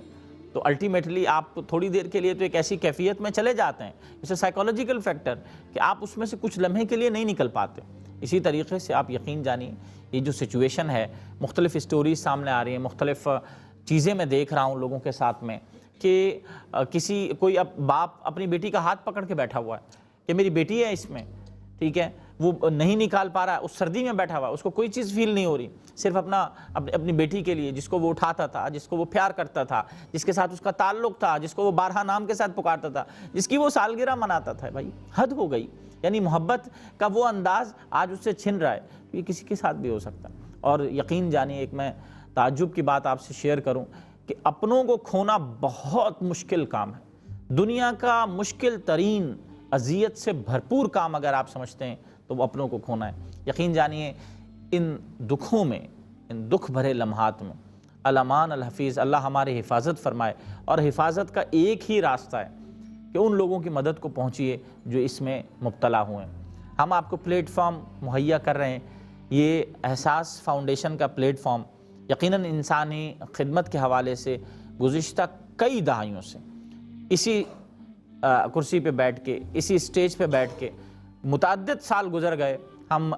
تو الٹیمیٹلی آپ تھوڑی دیر کے لیے تو ایک ایسی کیفیت میں چلے جاتے ہیں، اسے سائیکولوجیکل فیکٹر، کہ آپ اس میں سے کچھ لمحے کے لیے نہیں نکل پاتے۔ اسی طریقے سے آپ یقین جانیے یہ جو سچویشن ہے، مختلف اسٹوریز سامنے آ رہی ہیں، مختلف چیزیں میں دیکھ رہا ہوں لوگوں کے ساتھ میں، کہ کوئی باپ اپنی بیٹی کا ہاتھ پکڑ کے بیٹھا ہوا ہے کہ میری بیٹی ہے اس میں، ٹھیک ہے، وہ نہیں نکال پا رہا ہے، اس سردی میں بیٹھا ہوا ہے، اس کو کوئی چیز فیل نہیں ہو رہی، صرف اپنی بیٹی کے لیے، جس کو وہ اٹھاتا تھا، جس کو وہ پیار کرتا تھا، جس کے ساتھ اس کا تعلق تھا، جس کو وہ بارہا نام کے ساتھ پکارتا تھا، جس کی وہ سالگرہ مناتا تھا۔ بھائی حد ہو گئی، یعنی محبت کا وہ انداز آج اس سے چھن رہا ہے، یہ کسی کے ساتھ بھی ہو سکتا ہے۔ اور یقین جانیے ایک میں تعجب کی بات آپ سے شیئر کروں کہ اپنوں کو کھونا بہت مشکل کام ہے، دنیا کا مشکل ترین اذیت سے بھرپور کام اگر آپ سمجھتے ہیں تو وہ اپنوں کو کھونا ہے۔ یقین جانیے ان دکھوں میں، ان دکھ بھرے لمحات میں الامان الحفیظ، اللہ ہماری حفاظت فرمائے، اور حفاظت کا ایک ہی راستہ ہے کہ ان لوگوں کی مدد کو پہنچیے جو اس میں مبتلا ہوئے ہیں۔ ہم آپ کو پلیٹ فارم مہیا کر رہے ہیں، یہ احساس فاؤنڈیشن کا پلیٹ فارم یقیناً انسانی خدمت کے حوالے سے گزشتہ کئی دہائیوں سے اسی کرسی پہ بیٹھ کے، اسی اسٹیج پہ بیٹھ کے متعدد سال گزر گئے، ہم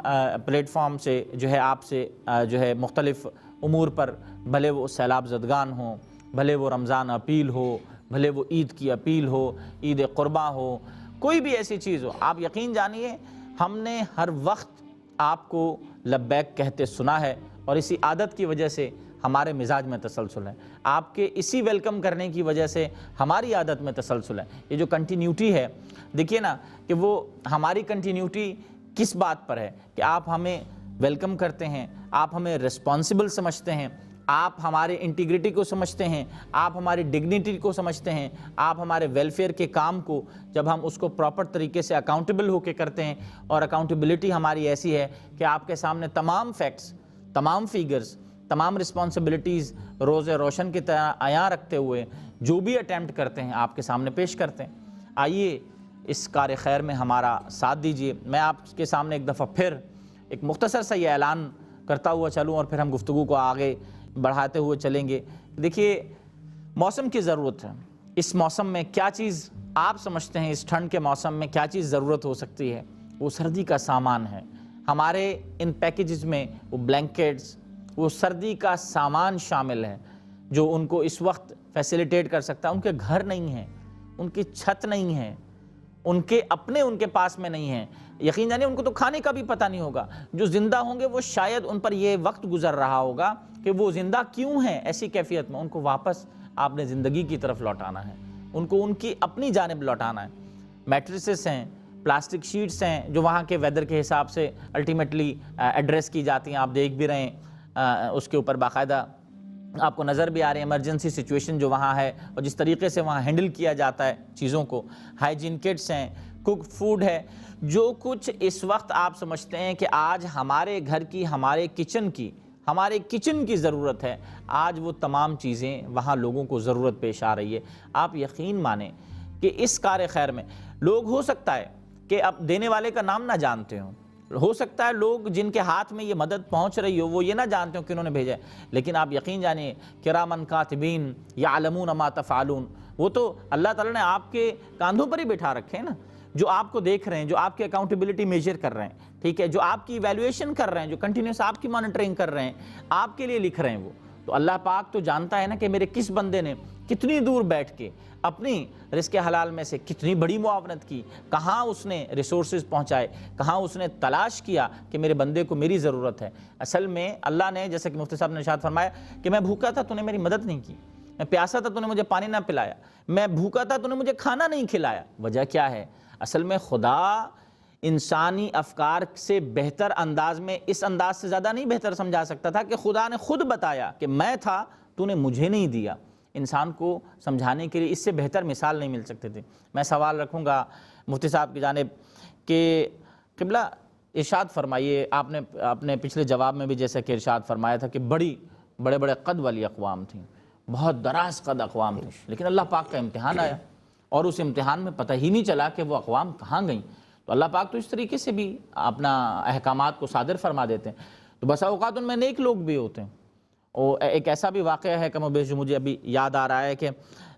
پلیٹ فارم سے جو ہے آپ سے جو ہے مختلف امور پر، بھلے وہ سیلاب زدگان ہوں، بھلے وہ رمضان اپیل ہو، بھلے وہ عید کی اپیل ہو، عید قرباں ہو، کوئی بھی ایسی چیز ہو، آپ یقین جانیے ہم نے ہر وقت آپ کو لبیک کہتے سنا ہے، اور اسی عادت کی وجہ سے ہمارے مزاج میں تسلسل ہے، آپ کے اسی ویلکم کرنے کی وجہ سے ہماری عادت میں تسلسل ہے۔ یہ جو کنٹینیوٹی ہے، دیکھیے نا کہ وہ ہماری کنٹینیوٹی کس بات پر ہے کہ آپ ہمیں ویلکم کرتے ہیں، آپ ہمیں رسپانسبل سمجھتے ہیں، آپ ہمارے انٹیگریٹی کو سمجھتے ہیں، آپ ہماری ڈگنیٹی کو سمجھتے ہیں، آپ ہمارے ویلفیئر کے کام کو جب ہم اس کو پراپر طریقے سے اکاؤنٹیبل ہو کے کرتے ہیں، اور اکاؤنٹیبلٹی ہماری ایسی ہے کہ آپ کے سامنے تمام فیکٹس، تمام فیگرز، تمام رسپانسبلٹیز روز روشن کی طرح عیاں رکھتے ہوئے جو بھی اٹیمپٹ کرتے ہیں آپ کے سامنے پیش کرتے ہیں۔ آئیے اس کار خیر میں ہمارا ساتھ دیجئے۔ میں آپ کے سامنے ایک دفعہ پھر ایک مختصر سا یہ اعلان کرتا ہوا چلوں، اور پھر ہم گفتگو کو آگے بڑھاتے ہوئے چلیں گے۔ دیکھیے، موسم کی ضرورت ہے۔ اس موسم میں کیا چیز آپ سمجھتے ہیں، اس ٹھنڈ کے موسم میں کیا چیز ضرورت ہو سکتی ہے؟ وہ سردی کا سامان ہے۔ ہمارے ان پیکیجز میں وہ بلینکٹس، وہ سردی کا سامان شامل ہے جو ان کو اس وقت فیسیلیٹیٹ کر سکتا ہے۔ ان کے گھر نہیں ہیں، ان کی چھت نہیں ہے، ان کے اپنے ان کے پاس میں نہیں ہیں۔ یقین جانیے ان کو تو کھانے کا بھی پتہ نہیں ہوگا۔ جو زندہ ہوں گے وہ شاید ان پر یہ وقت گزر رہا ہوگا کہ وہ زندہ کیوں ہیں ایسی کیفیت میں۔ ان کو واپس آپ نے زندگی کی طرف لوٹانا ہے، ان کو ان کی اپنی جانب لوٹانا ہے۔ میٹریسز ہیں، پلاسٹک شیٹس ہیں جو وہاں کے ویدر کے حساب سے الٹیمیٹلی ایڈریس کی جاتی ہیں، آپ دیکھ بھی رہے ہیں، اس کے اوپر باقاعدہ آپ کو نظر بھی آ رہی ہے ایمرجنسی سچویشن جو وہاں ہے اور جس طریقے سے وہاں ہینڈل کیا جاتا ہے چیزوں کو۔ ہائیجین کٹس ہیں، کوکڈ فوڈ ہے، جو کچھ اس وقت آپ سمجھتے ہیں کہ آج ہمارے گھر کی، ہمارے کچن کی ضرورت ہے، آج وہ تمام چیزیں وہاں لوگوں کو ضرورت پیش آ رہی ہے۔ آپ یقین مانیں کہ اس کار خیر میں لوگ ہو سکتا ہے کہ اب دینے والے کا نام نہ جانتے ہوں، ہو سکتا ہے لوگ جن کے ہاتھ میں یہ مدد پہنچ رہی ہو وہ یہ نہ جانتے ہوں کہ انہوں نے بھیجا ہے، لیکن آپ یقین جانیں کرامن کاتبین یعلمون ما تفعلون، وہ تو اللہ تعالیٰ نے آپ کے کاندھوں پر ہی بٹھا رکھے ہیں نا، جو آپ کو دیکھ رہے ہیں، جو آپ کی اکاؤنٹیبلٹی میجر کر رہے ہیں، ٹھیک ہے، جو آپ کی ایویلویشن کر رہے ہیں، جو کنٹینیوس آپ کی مانیٹرنگ کر رہے ہیں، آپ کے لیے لکھ رہے ہیں۔ وہ تو اللہ پاک تو جانتا ہے نا کہ میرے کس بندے نے کتنی دور بیٹھ کے اپنی رزق حلال میں سے کتنی بڑی معاونت کی، کہاں اس نے ریسورسز پہنچائے، کہاں اس نے تلاش کیا کہ میرے بندے کو میری ضرورت ہے۔ اصل میں اللہ نے، جیسے کہ مفتی صاحب نے ارشاد فرمایا کہ میں بھوکا تھا تو نے میری مدد نہیں کی، میں پیاسا تھا تو نے مجھے پانی نہ پلایا، میں بھوکا تھا تو نے مجھے کھانا نہیں کھلایا۔ وجہ کیا ہے؟ اصل میں خدا انسانی افکار سے بہتر انداز میں، اس انداز سے زیادہ نہیں بہتر سمجھا سکتا تھا کہ خدا نے خود بتایا کہ میں تھا تو نے مجھے نہیں دیا۔ انسان کو سمجھانے کے لیے اس سے بہتر مثال نہیں مل سکتے تھے۔ میں سوال رکھوں گا مفتی صاحب کی جانب کہ قبلہ ارشاد فرمائیے، آپ نے اپنے پچھلے جواب میں بھی جیسا کہ ارشاد فرمایا تھا کہ بڑے بڑے قد والی اقوام تھیں، بہت دراز قد اقوام تھیں، لیکن اللہ پاک کا امتحان آیا اور اس امتحان میں پتہ ہی نہیں چلا کہ وہ اقوام کہاں گئیں۔ تو اللہ پاک تو اس طریقے سے بھی اپنا احکامات کو صادر فرما دیتے ہیں۔ تو بسا اوقات ان میں نیک لوگ بھی ہوتے ہیں۔ اور ایک ایسا بھی واقعہ ہے کم و بیش جو مجھے ابھی یاد آ رہا ہے کہ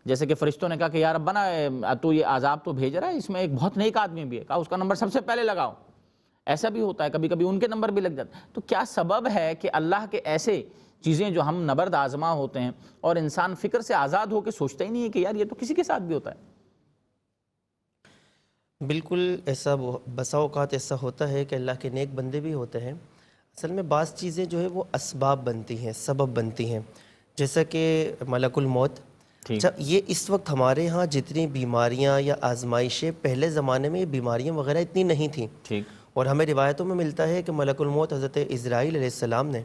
جیسے کہ فرشتوں نے کہا کہ یا ربنا تو یہ عذاب تو بھیج رہا ہے، اس میں ایک بہت نیک آدمی بھی ہے، کہا اس کا نمبر سب سے پہلے لگاؤ۔ ایسا بھی ہوتا ہے، کبھی کبھی ان کے نمبر بھی لگ جاتے ہیں۔ تو کیا سبب ہے کہ اللہ کے ایسے چیزیں جو ہم نبرد آزما ہوتے ہیں اور انسان فکر سے آزاد ہو کے سوچتا ہی نہیں ہے کہ یار یہ تو کسی کے ساتھ بھی ہوتا ہے؟ بالکل ایسا بسا اوقات ایسا ہوتا ہے کہ اللہ کے نیک بندے بھی ہوتے ہیں۔ اصل میں بعض چیزیں جو ہے وہ اسباب بنتی ہیں، سبب بنتی ہیں، جیسا کہ ملک الموت۔ جب یہ اس وقت ہمارے ہاں جتنی بیماریاں یا آزمائشیں، پہلے زمانے میں یہ بیماریاں وغیرہ اتنی نہیں تھیں، اور ہمیں روایتوں میں ملتا ہے کہ ملک الموت حضرت عزرائیل علیہ السلام نے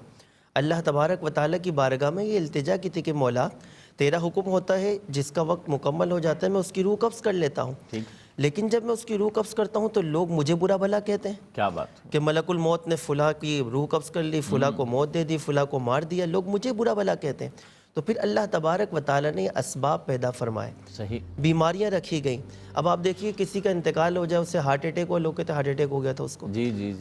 اللہ تبارک و تعالیٰ کی بارگاہ میں یہ التجا کی تھی کہ مولا تیرا حکم ہوتا ہے جس کا وقت مکمل ہو جاتا ہے میں اس کی روح قبض کر لیتا ہوں، لیکن جب میں اس کی روح قبض کرتا ہوں تو لوگ مجھے برا بھلا کہتے ہیں۔ کیا بات کہ ملک الموت نے فلاں کی روح قبض کر لی، فلاں کو موت دے دی، فلاں کو مار دیا، لوگ مجھے برا بھلا کہتے ہیں۔ تو پھر اللہ تبارک و تعالیٰ نے اسباب پیدا فرمائے، صحیح، بیماریاں رکھی گئیں۔ اب آپ دیکھیے کسی کا انتقال ہو جائے، اسے ہارٹ اٹیک ہوا، لوگ کہتے ہیں ہارٹ اٹیک ہو گیا تھا اس کو،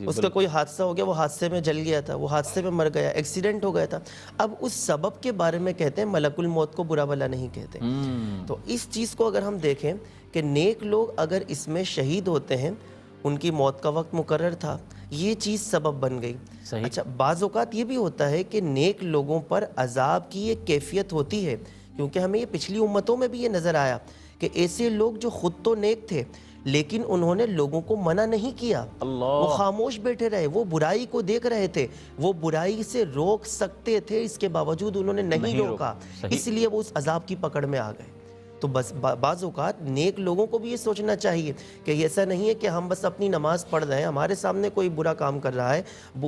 اس کا کوئی حادثہ ہو گیا، وہ حادثے میں جل گیا تھا، وہ حادثے میں مر گیا، ایکسیڈنٹ ہو گیا تھا۔ اب اس سبب کے بارے میں کہتے ہیں، ملک الموت کو برا بھلا نہیں کہتے۔ تو اس چیز کو اگر ہم دیکھیں کہ نیک لوگ اگر اس میں شہید ہوتے ہیں، ان کی موت کا وقت مقرر تھا، یہ چیز سبب بن گئی۔ اچھا، بعض اوقات یہ بھی ہوتا ہے کہ نیک لوگوں پر عذاب کی ایک کیفیت ہوتی ہے کیونکہ ہمیں یہ پچھلی امتوں میں بھی یہ نظر آیا کہ ایسے لوگ جو خود تو نیک تھے لیکن انہوں نے لوگوں کو منع نہیں کیا، وہ خاموش بیٹھے رہے، وہ برائی کو دیکھ رہے تھے، وہ برائی سے روک سکتے تھے، اس کے باوجود انہوں نے نہیں روکا، اس لیے وہ اس عذاب کی پکڑ میں آ گئے۔ تو بس بعض اوقات نیک لوگوں کو بھی یہ سوچنا چاہیے کہ ایسا نہیں ہے کہ ہم بس اپنی نماز پڑھ رہے ہیں، ہمارے سامنے کوئی برا کام کر رہا ہے،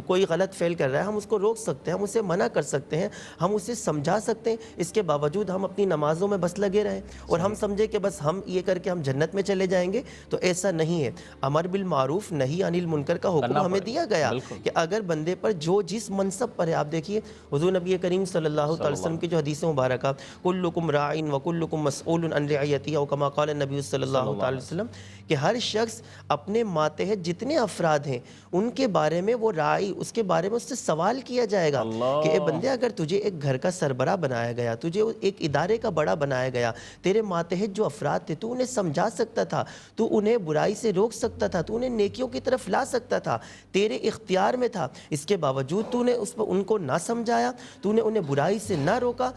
کوئی غلط فعل کر رہا ہے، ہم اس کو روک سکتے ہیں، ہم اسے منع کر سکتے ہیں، ہم اسے سمجھا سکتے ہیں، اس کے باوجود ہم اپنی نمازوں میں بس لگے رہیں اور ہم سمجھے کہ بس ہم یہ کر کے ہم جنت میں چلے جائیں گے، تو ایسا نہیں ہے۔ امر بالمعروف نہی عن المنکر کا حکم ہمیں دیا گیا کہ اگر بندے پر جو جس منصب پر ہے، آپ دیکھیے حضور نبی کریم صلی اللہ علیہ وسلم کی جو حدیث مبارکہ، کلکم راعٍ وکلکم مسئول عن رعیتہ، او کما قال نبی صلی اللہ علیہ وسلم، کہ ہر شخص اپنے ماتحت جتنے افراد ہیں ان کے بارے میں وہ راعی، اس کے بارے میں اس سے سوال کیا جائے گا کہ اے بندے، اگر تجھے ایک گھر کا سربراہ بنایا گیا، تجھے ایک ادارے کا بڑا بنایا گیا، تیرے ماتحت جو افراد تھے تو انہیں سمجھا سکتا تھا، تو انہیں برائی سے روک سکتا تھا، تو انہیں نیکیوں کی طرف لا سکتا تھا، تیرے اختیار میں تھا، اس کے باوجود تو نے ان کو نہ سمجھایا، تو نے انہیں برائی سے نہ روکا۔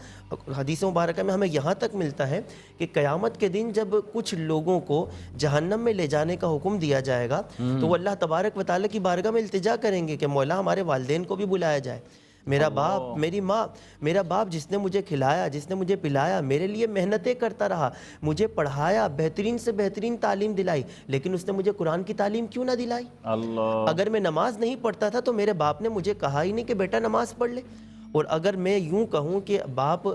حدیث مبارکہ میں ہمیں یہاں تک ملتا ہے کہ قیامت کے دن جب کچھ لوگوں کو جہنم میں لے جانے کا حکم دیا جائے گا تو وہ اللہ تبارک و تعالیٰ کی بارگاہ میں التجا کریں گے کہ مولا ہمارے والدین کو بھی بلایا جائے، میرا باپ، میری ماں، میرا باپ جس نے مجھے کھلایا، جس نے مجھے پلایا، میرے لیے محنتیں کرتا رہا، مجھے پڑھایا، بہترین سے بہترین تعلیم دلائی، لیکن اس نے مجھے قرآن کی تعلیم کیوں نہ دلائی؟ اگر میں نماز نہیں پڑھتا تھا تو میرے باپ نے مجھے کہا ہی نہیں کہ بیٹا نماز پڑھ لے۔ اور اگر میں یوں کہوں کہ باپ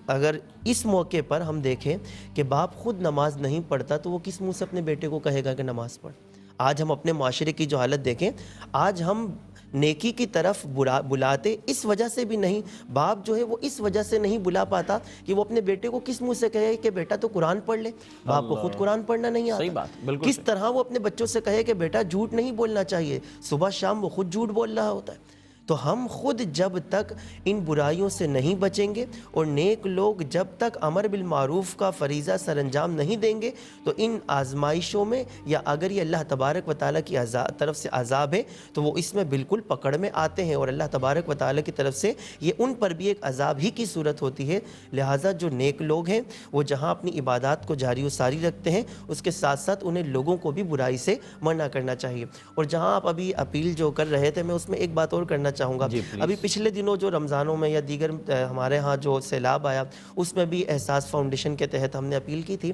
اگر اس موقع پر ہم دیکھیں کہ باپ خود نماز نہیں پڑھتا تو وہ کس منہ سے اپنے بیٹے کو کہے گا کہ نماز پڑھ؟ آج ہم اپنے معاشرے کی جو حالت دیکھیں، آج ہم نیکی کی طرف بلاتے اس وجہ سے بھی نہیں، باپ جو ہے وہ اس وجہ سے نہیں بلا پاتا کہ وہ اپنے بیٹے کو کس منہ سے کہے کہ بیٹا تو قرآن پڑھ لے، باپ کو خود قرآن پڑھنا نہیں آتا۔ کس طرح وہ اپنے بچوں سے کہے کہ بیٹا جھوٹ نہیں بولنا چاہیے، صبح شام وہ خود جھوٹ بول رہا ہوتا ہے۔ تو ہم خود جب تک ان برائیوں سے نہیں بچیں گے اور نیک لوگ جب تک امر بالمعروف کا فریضہ سر انجام نہیں دیں گے تو ان آزمائشوں میں، یا اگر یہ اللہ تبارک و تعالیٰ کی طرف سے عذاب ہے تو وہ اس میں بالکل پکڑ میں آتے ہیں، اور اللہ تبارک و تعالیٰ کی طرف سے یہ ان پر بھی ایک عذاب ہی کی صورت ہوتی ہے۔ لہٰذا جو نیک لوگ ہیں وہ جہاں اپنی عبادات کو جاری و ساری رکھتے ہیں، اس کے ساتھ ساتھ انہیں لوگوں کو بھی برائی سے منع کرنا چاہیے۔ اور جہاں آپ ابھی اپیل جو کر رہے تھے، میں اس میں ایک بات اور کرنا چاہوں گا۔ ابھی پچھلے دنوں جو رمضانوں میں یا دیگر ہمارے ہاں جو سیلاب آیا، اس میں بھی احساس فاؤنڈیشن کے تحت ہم نے اپیل کی تھی۔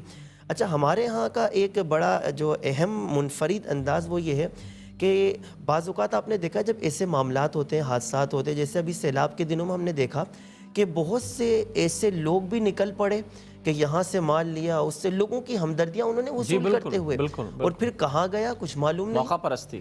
اچھا، ہمارے ہاں کا ایک بڑا جو اہم منفرد انداز وہ یہ ہے کہ بعض اوقات آپ نے دیکھا جب ایسے معاملات ہوتے ہیں، حادثات ہوتے ہیں، جیسے ابھی سیلاب کے دنوں میں ہم نے دیکھا کہ بہت سے ایسے لوگ بھی نکل پڑے کہ یہاں سے مال لیا، اس سے لوگوں کی ہمدردیاں انہوں نے وصول کرتے ہوئے، اور پھر کہاں گیا کچھ معلوم نہیں، موقع پرستی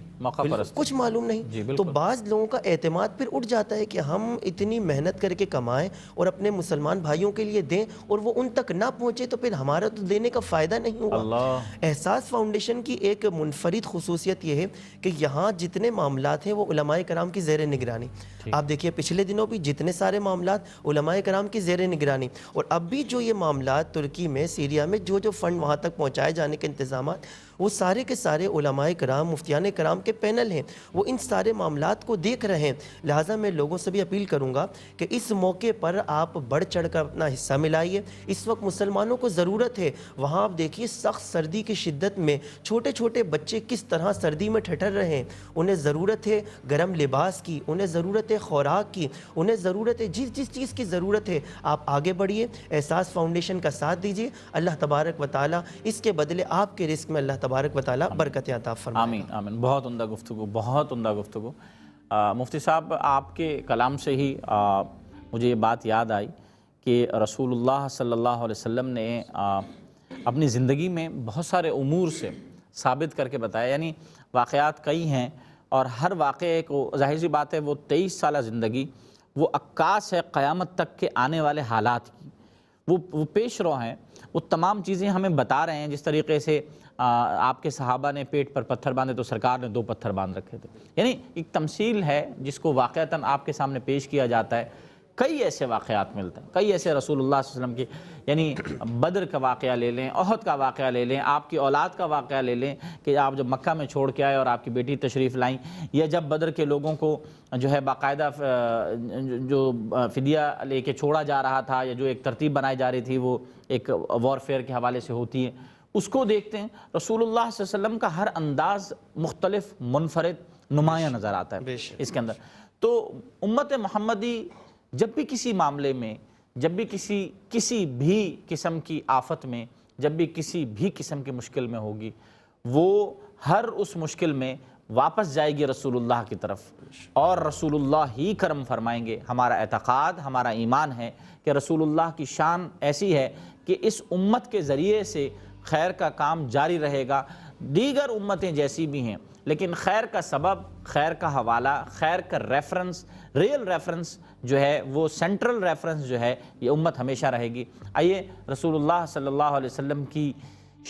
کچھ معلوم نہیں۔ تو بعض لوگوں کا اعتماد پھر اٹھ جاتا ہے کہ ہم اتنی محنت کر کے کمائیں اور اپنے مسلمان بھائیوں کے لیے دیں اور وہ ان تک نہ پہنچے تو پھر ہمارا تو دینے کا فائدہ نہیں ہوا۔ احساس فاؤنڈیشن کی ایک منفرد خصوصیت یہ ہے کہ یہاں جتنے معاملات ہیں وہ علماء کرام کی زیر نگرانی، آپ دیکھیے پچھلے دنوں بھی جتنے سارے معاملات علماء کرام کی زیر نگرانی، اور اب بھی جو یہ معاملات ترکی میں، سیریا میں جو فنڈ وہاں تک پہنچائے جانے کے انتظامات، وہ سارے کے سارے علماء کرام، مفتیان کرام کے پینل ہیں، وہ ان سارے معاملات کو دیکھ رہے ہیں۔ لہٰذا میں لوگوں سے بھی اپیل کروں گا کہ اس موقع پر آپ بڑھ چڑھ کر اپنا حصہ ملائیے۔ اس وقت مسلمانوں کو ضرورت ہے، وہاں آپ دیکھیے سخت سردی کی شدت میں چھوٹے چھوٹے بچے کس طرح سردی میں ٹھٹر رہے ہیں، انہیں ضرورت ہے گرم لباس کی، انہیں ضرورت ہے خوراک کی، انہیں ضرورت ہے جس چیز کی ضرورت ہے۔ آپ آگے بڑھیے، احساس فاؤنڈیشن کا ساتھ دیجیے، اللہ تبارک و تعالیٰ اس کے بدلے آپ کے رزق میں اللہ تبارک و تعالیٰ برکت عطا فرمائے۔ آمین آمین۔ بہت عمدہ گفتگو، بہت عمدہ گفتگو۔ مفتی صاحب، آپ کے کلام سے ہی مجھے یہ بات یاد آئی کہ رسول اللہ صلی اللہ علیہ وسلم نے اپنی زندگی میں بہت سارے امور سے ثابت کر کے بتایا، یعنی واقعات کئی ہیں اور ہر واقعے کو، ظاہر سی بات ہے وہ 23 سالہ زندگی وہ عکاس ہے قیامت تک کے آنے والے حالات کی، وہ پیش رو ہیں، وہ تمام چیزیں ہمیں بتا رہے ہیں۔ جس طریقے سے آپ کے صحابہ نے پیٹ پر پتھر باندھے تو سرکار نے 2 پتھر باندھ رکھے تھے، یعنی ایک تمثیل ہے جس کو واقعتاً آپ کے سامنے پیش کیا جاتا ہے کئی ایسے واقعات ملتے ہیں، کئی ایسے رسول اللہ صلی اللہ علیہ وسلم کی، یعنی بدر کا واقعہ لے لیں، احد کا واقعہ لے لیں، آپ کی اولاد کا واقعہ لے لیں کہ آپ جب مکہ میں چھوڑ کے آئے اور آپ کی بیٹی تشریف لائیں، یا جب بدر کے لوگوں کو جو ہے باقاعدہ جو فدیہ لے کے چھوڑا جا رہا تھا، یا جو ایک ترتیب بنائی جا رہی تھی وہ ایک وارفیئر کے حوالے سے ہوتی ہے، اس کو دیکھتے ہیں۔ رسول اللہ صلی اللہ علیہ وسلم کا ہر انداز مختلف، منفرد، نمایاں نظر آتا ہے اس کے اندر۔ تو امت محمدی جب بھی کسی معاملے میں، جب بھی کسی بھی قسم کی آفت میں، جب بھی کسی بھی قسم کی مشکل میں ہوگی، وہ ہر اس مشکل میں واپس جائے گی رسول اللہ کی طرف، اور رسول اللہ ہی کرم فرمائیں گے۔ ہمارا اعتقاد، ہمارا ایمان ہے کہ رسول اللہ کی شان ایسی ہے کہ اس امت کے ذریعے سے خیر کا کام جاری رہے گا۔ دیگر امتیں جیسی بھی ہیں، لیکن خیر کا سبب، خیر کا حوالہ، خیر کا ریفرنس، ریل ریفرنس جو ہے، وہ سینٹرل ریفرنس جو ہے، یہ امت ہمیشہ رہے گی۔ آئیے رسول اللہ صلی اللہ علیہ وسلم کی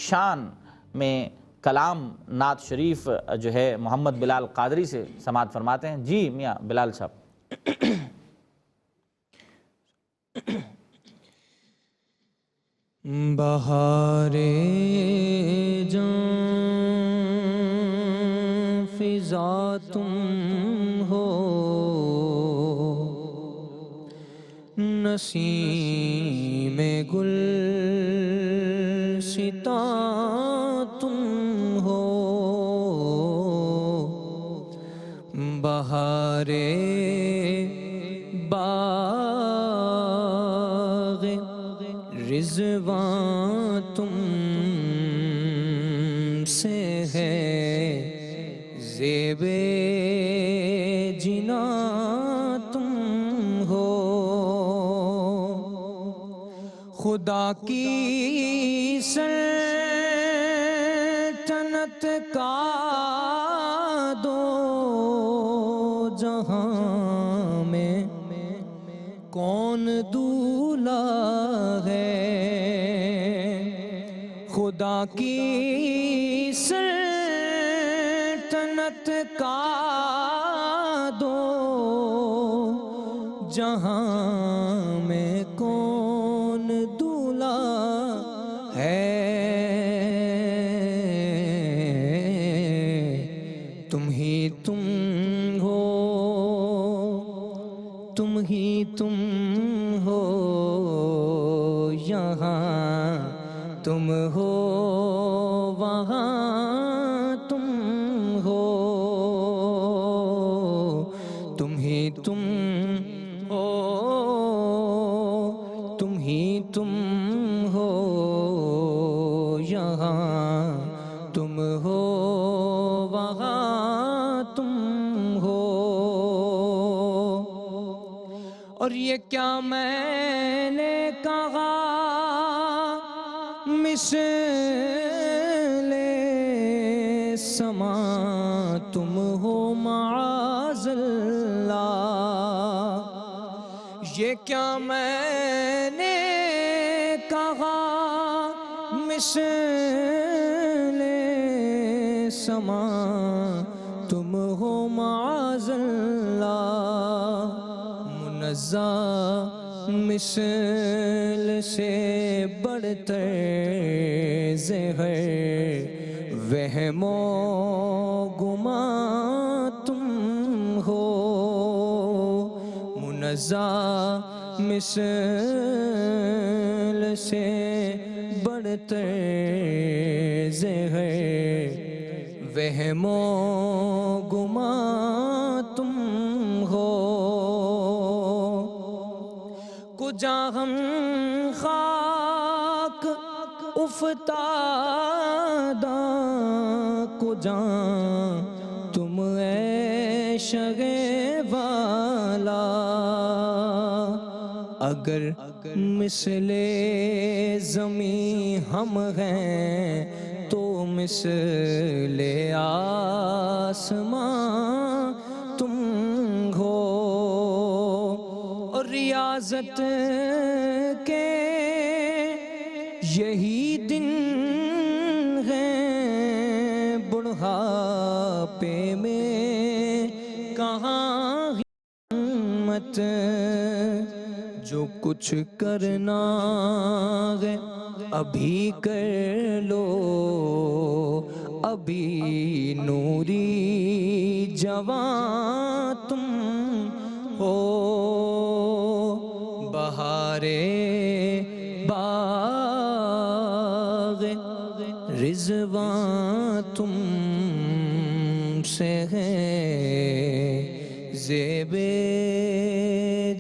شان میں کلام نعت شریف جو ہے محمد بلال قادری سے سماعت فرماتے ہیں۔ جی میاں بلال صاحب۔ بہارے جان فضا تم ہو، نسیم گل ستا تم ہو، بہارے رضوان تم سے ہے، زیب جنا تم ہو، خدا کی سلطنت کا دو جہاں میں کون دولا ہے، خدا کی سلطنت کا دو جہاں میں کون دولا ہے، تم ہی تم ہو، تم ہی تم ہو، یہاں تم ہو، وہاں تم ہو، تم ہی تم ہو، تم ہی تم ہو، یہاں تم ہو، وہاں تم ہو۔ اور یہ کیا میں نے کہا مثل سما تم ہو معاذ اللہ، یہ کیا میں نے کہا مثل سما تم ہو معاذ اللہ، منزہ مثل سے بڑھ تر زہر وہم و گمان تم ہو، منزہ مثل سے بڑھ تر زہر وہم و گمان تم ہو، کجا ہم خاک افتادہ کجا تم اے شگ والا، اگر مثل زمین ہم ہیں تو مثل آسمان تم ہو، اور ریاضت کے یہی دن ہیں بڑھاپے میں کہاں ہمت کچھ کرنا ہے ابھی کر لو، ابھی نوری جوان تم ہو، بہارے باغ رضوان تم سے ہے، زیب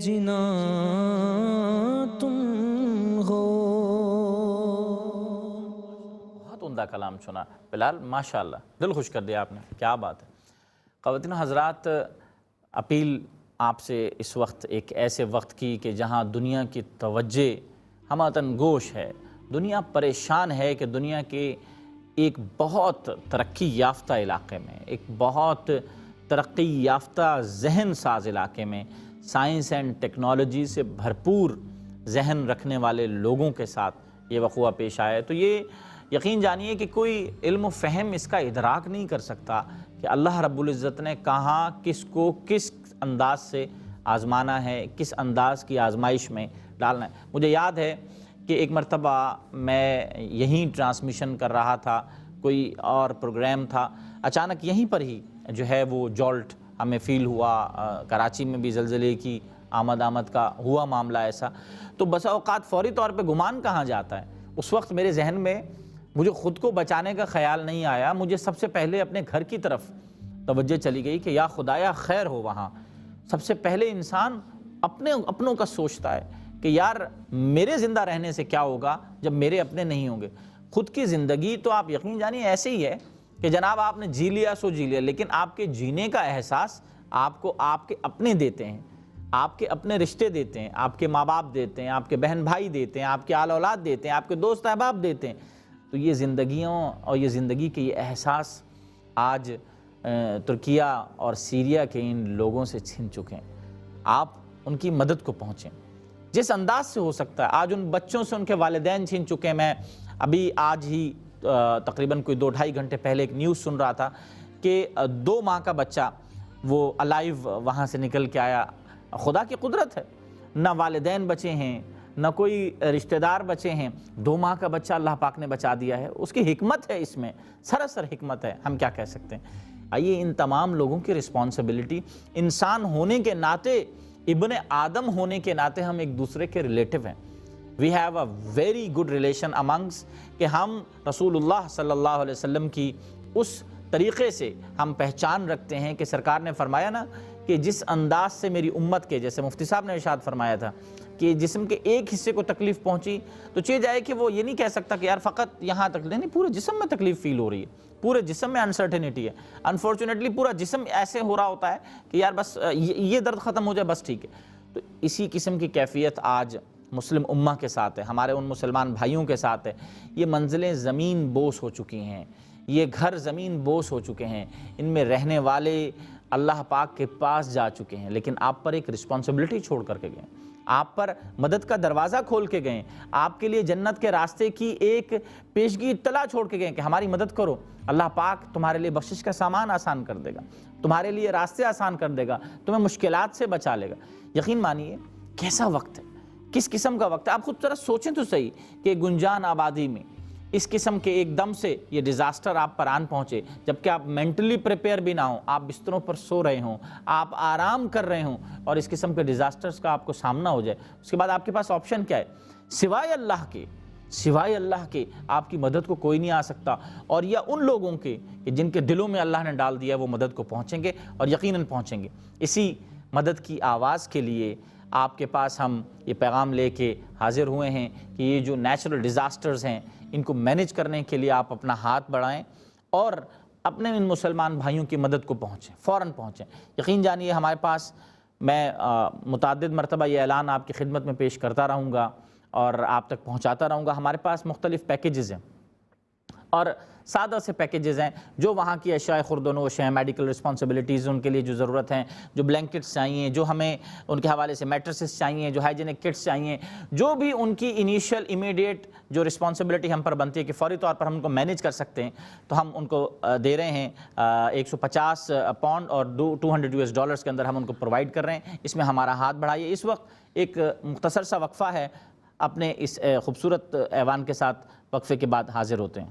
جنا تم ہو۔ بہت عمدہ کلام سنا بلال، ماشاءاللہ دل خوش کر دیا آپ نے، کیا بات ہے۔ خواتین حضرات، اپیل آپ سے اس وقت ایک ایسے وقت کی کہ جہاں دنیا کی توجہ ہمہ گوش ہے، دنیا پریشان ہے کہ دنیا کے ایک بہت ترقی یافتہ علاقے میں، ایک بہت ترقی یافتہ ذہن ساز علاقے میں، سائنس اینڈ ٹیکنالوجی سے بھرپور ذہن رکھنے والے لوگوں کے ساتھ یہ وقوعہ پیش آیا ہے، تو یہ یقین جانیے کہ کوئی علم و فہم اس کا ادراک نہیں کر سکتا کہ اللہ رب العزت نے کہاں کس کو کس انداز سے آزمانا ہے، کس انداز کی آزمائش میں ڈالنا ہے۔ مجھے یاد ہے کہ ایک مرتبہ میں یہیں ٹرانسمیشن کر رہا تھا، کوئی اور پروگرام تھا، اچانک یہیں پر ہی جو ہے وہ جولٹ ہمیں فیل ہوا، کراچی میں بھی زلزلے کی آمد کا ہوا معاملہ ایسا، تو بسا اوقات فوری طور پہ گمان کہاں جاتا ہے۔ اس وقت میرے ذہن میں مجھے خود کو بچانے کا خیال نہیں آیا، مجھے سب سے پہلے اپنے گھر کی طرف توجہ چلی گئی کہ یا خدایا خیر ہو وہاں۔ سب سے پہلے انسان اپنوں کا سوچتا ہے کہ یار میرے زندہ رہنے سے کیا ہوگا جب میرے اپنے نہیں ہوں گے۔ خود کی زندگی تو آپ یقین جانیے ایسے ہی ہے کہ جناب آپ نے جی لیا سو جی لیا، لیکن آپ کے جینے کا احساس آپ کو آپ کے اپنے دیتے ہیں، آپ کے اپنے رشتے دیتے ہیں، آپ کے ماں باپ دیتے ہیں، آپ کے بہن بھائی دیتے ہیں، آپ کے آل اولاد دیتے ہیں، آپ کے دوست احباب دیتے ہیں۔ تو یہ زندگیوں اور یہ زندگی کے یہ احساس آج ترکیہ اور سیریا کے ان لوگوں سے چھن چکے ہیں۔ آپ ان کی مدد کو پہنچیں جس انداز سے ہو سکتا ہے۔ آج ان بچوں سے ان کے والدین چھن چکے ہیں۔ میں ابھی آج ہی تقریباً کوئی 2-2.5 گھنٹے پہلے ایک نیوز سن رہا تھا کہ 2 ماہ کا بچہ وہ الائیو وہاں سے نکل کے آیا۔ خدا کی قدرت ہے، نہ والدین بچے ہیں، نہ کوئی رشتہ دار بچے ہیں، 2 ماہ کا بچہ اللہ پاک نے بچا دیا ہے۔ اس کی حکمت ہے، اس میں سراسر حکمت ہے، ہم کیا کہہ سکتے ہیں۔ آئیے ان تمام لوگوں کی رسپانسبلٹی، انسان ہونے کے ناطے، ابن آدم ہونے کے ناطے ہم ایک دوسرے کے ریلیٹو ہیں۔ We have a very good relation amongst, کہ ہم رسول اللہ صلی اللہ علیہ وسلم کی اس طریقے سے ہم پہچان رکھتے ہیں کہ سرکار نے فرمایا نا کہ جس انداز سے میری امت کے، جیسے مفتی صاحب نے ارشاد فرمایا تھا کہ جسم کے ایک حصے کو تکلیف پہنچی تو چیز آئے کہ وہ یہ نہیں کہہ سکتا کہ یار فقط یہاں تک، نہیں، پورے جسم میں تکلیف فیل ہو رہی ہے، پورے جسم میں انسرٹینٹی ہے۔ انفارچونیٹلی پورا جسم ایسے ہو رہا ہوتا ہے کہ یار بس یہ درد ختم ہو جائے بس ٹھیک ہے۔ تو اسی قسم کی کیفیت آج مسلم امہ کے ساتھ ہے، ہمارے ان مسلمان بھائیوں کے ساتھ ہے۔ یہ منزلیں زمین بوس ہو چکی ہیں، یہ گھر زمین بوس ہو چکے ہیں، ان میں رہنے والے اللہ پاک کے پاس جا چکے ہیں، لیکن آپ پر ایک رسپانسبلٹی چھوڑ کر کے گئے، آپ پر مدد کا دروازہ کھول کے گئے، آپ کے لیے جنت کے راستے کی ایک پیشگی اطلاع چھوڑ کے گئے کہ ہماری مدد کرو، اللہ پاک تمہارے لیے بخشش کا سامان آسان کر دے گا، تمہارے لیے راستے آسان کر دے گا، تمہیں مشکلات سے بچا لے گا۔ یقین مانیے کیسا وقت ہے، کس قسم کا وقت ہے۔ آپ خود ذرا سوچیں تو صحیح کہ گنجان آبادی میں اس قسم کے ایک دم سے یہ ڈیزاسٹر آپ پر آن پہنچے، جبکہ آپ مینٹلی پریپیئر بھی نہ ہوں، آپ بستروں پر سو رہے ہوں، آپ آرام کر رہے ہوں، اور اس قسم کے ڈیزاسٹرز کا آپ کو سامنا ہو جائے، اس کے بعد آپ کے پاس آپشن کیا ہے؟ سوائے اللہ کے آپ کی مدد کو کوئی نہیں آ سکتا، اور یا ان لوگوں کے کہ جن کے دلوں میں اللہ نے ڈال دیا وہ مدد کو پہنچیں گے، اور یقیناً پہنچیں گے۔ اسی مدد کی آواز کے لیے آپ کے پاس ہم یہ پیغام لے کے حاضر ہوئے ہیں کہ یہ جو نیچرل ڈیزاسٹرز ہیں ان کو مینیج کرنے کے لیے آپ اپنا ہاتھ بڑھائیں اور اپنے ان مسلمان بھائیوں کی مدد کو پہنچیں، فوراً پہنچیں۔ یقین جانیے ہمارے پاس، میں متعدد مرتبہ یہ اعلان آپ کی خدمت میں پیش کرتا رہوں گا اور آپ تک پہنچاتا رہوں گا، ہمارے پاس مختلف پیکیجز ہیں۔ اور سادہ سے پیکیجز ہیں جو وہاں کی اشیاء خرد و نوش ہیں، میڈیکل رسپانسبلٹیز ان کے لیے جو ضرورت ہیں، جو بلینکٹس چاہیے، جو ہمیں ان کے حوالے سے میٹرسز چاہیے، جو ہائیجینک کٹس چاہیے، جو بھی ان کی انیشیل امیڈیٹ جو رسپانسبلٹی ہم پر بنتی ہے کہ فوری طور پر ہم ان کو مینیج کر سکتے ہیں، تو ہم ان کو دے رہے ہیں 150 پاؤنڈ اور $200 کے اندر ہم ان کو پرووائڈ کر رہے ہیں۔ اس میں ہمارا ہاتھ بڑھائیے۔ اس وقت ایک مختصر سا وقفہ ہے، اپنے اس خوبصورت ایوان کے ساتھ وقفے کے بعد حاضر ہوتے ہیں۔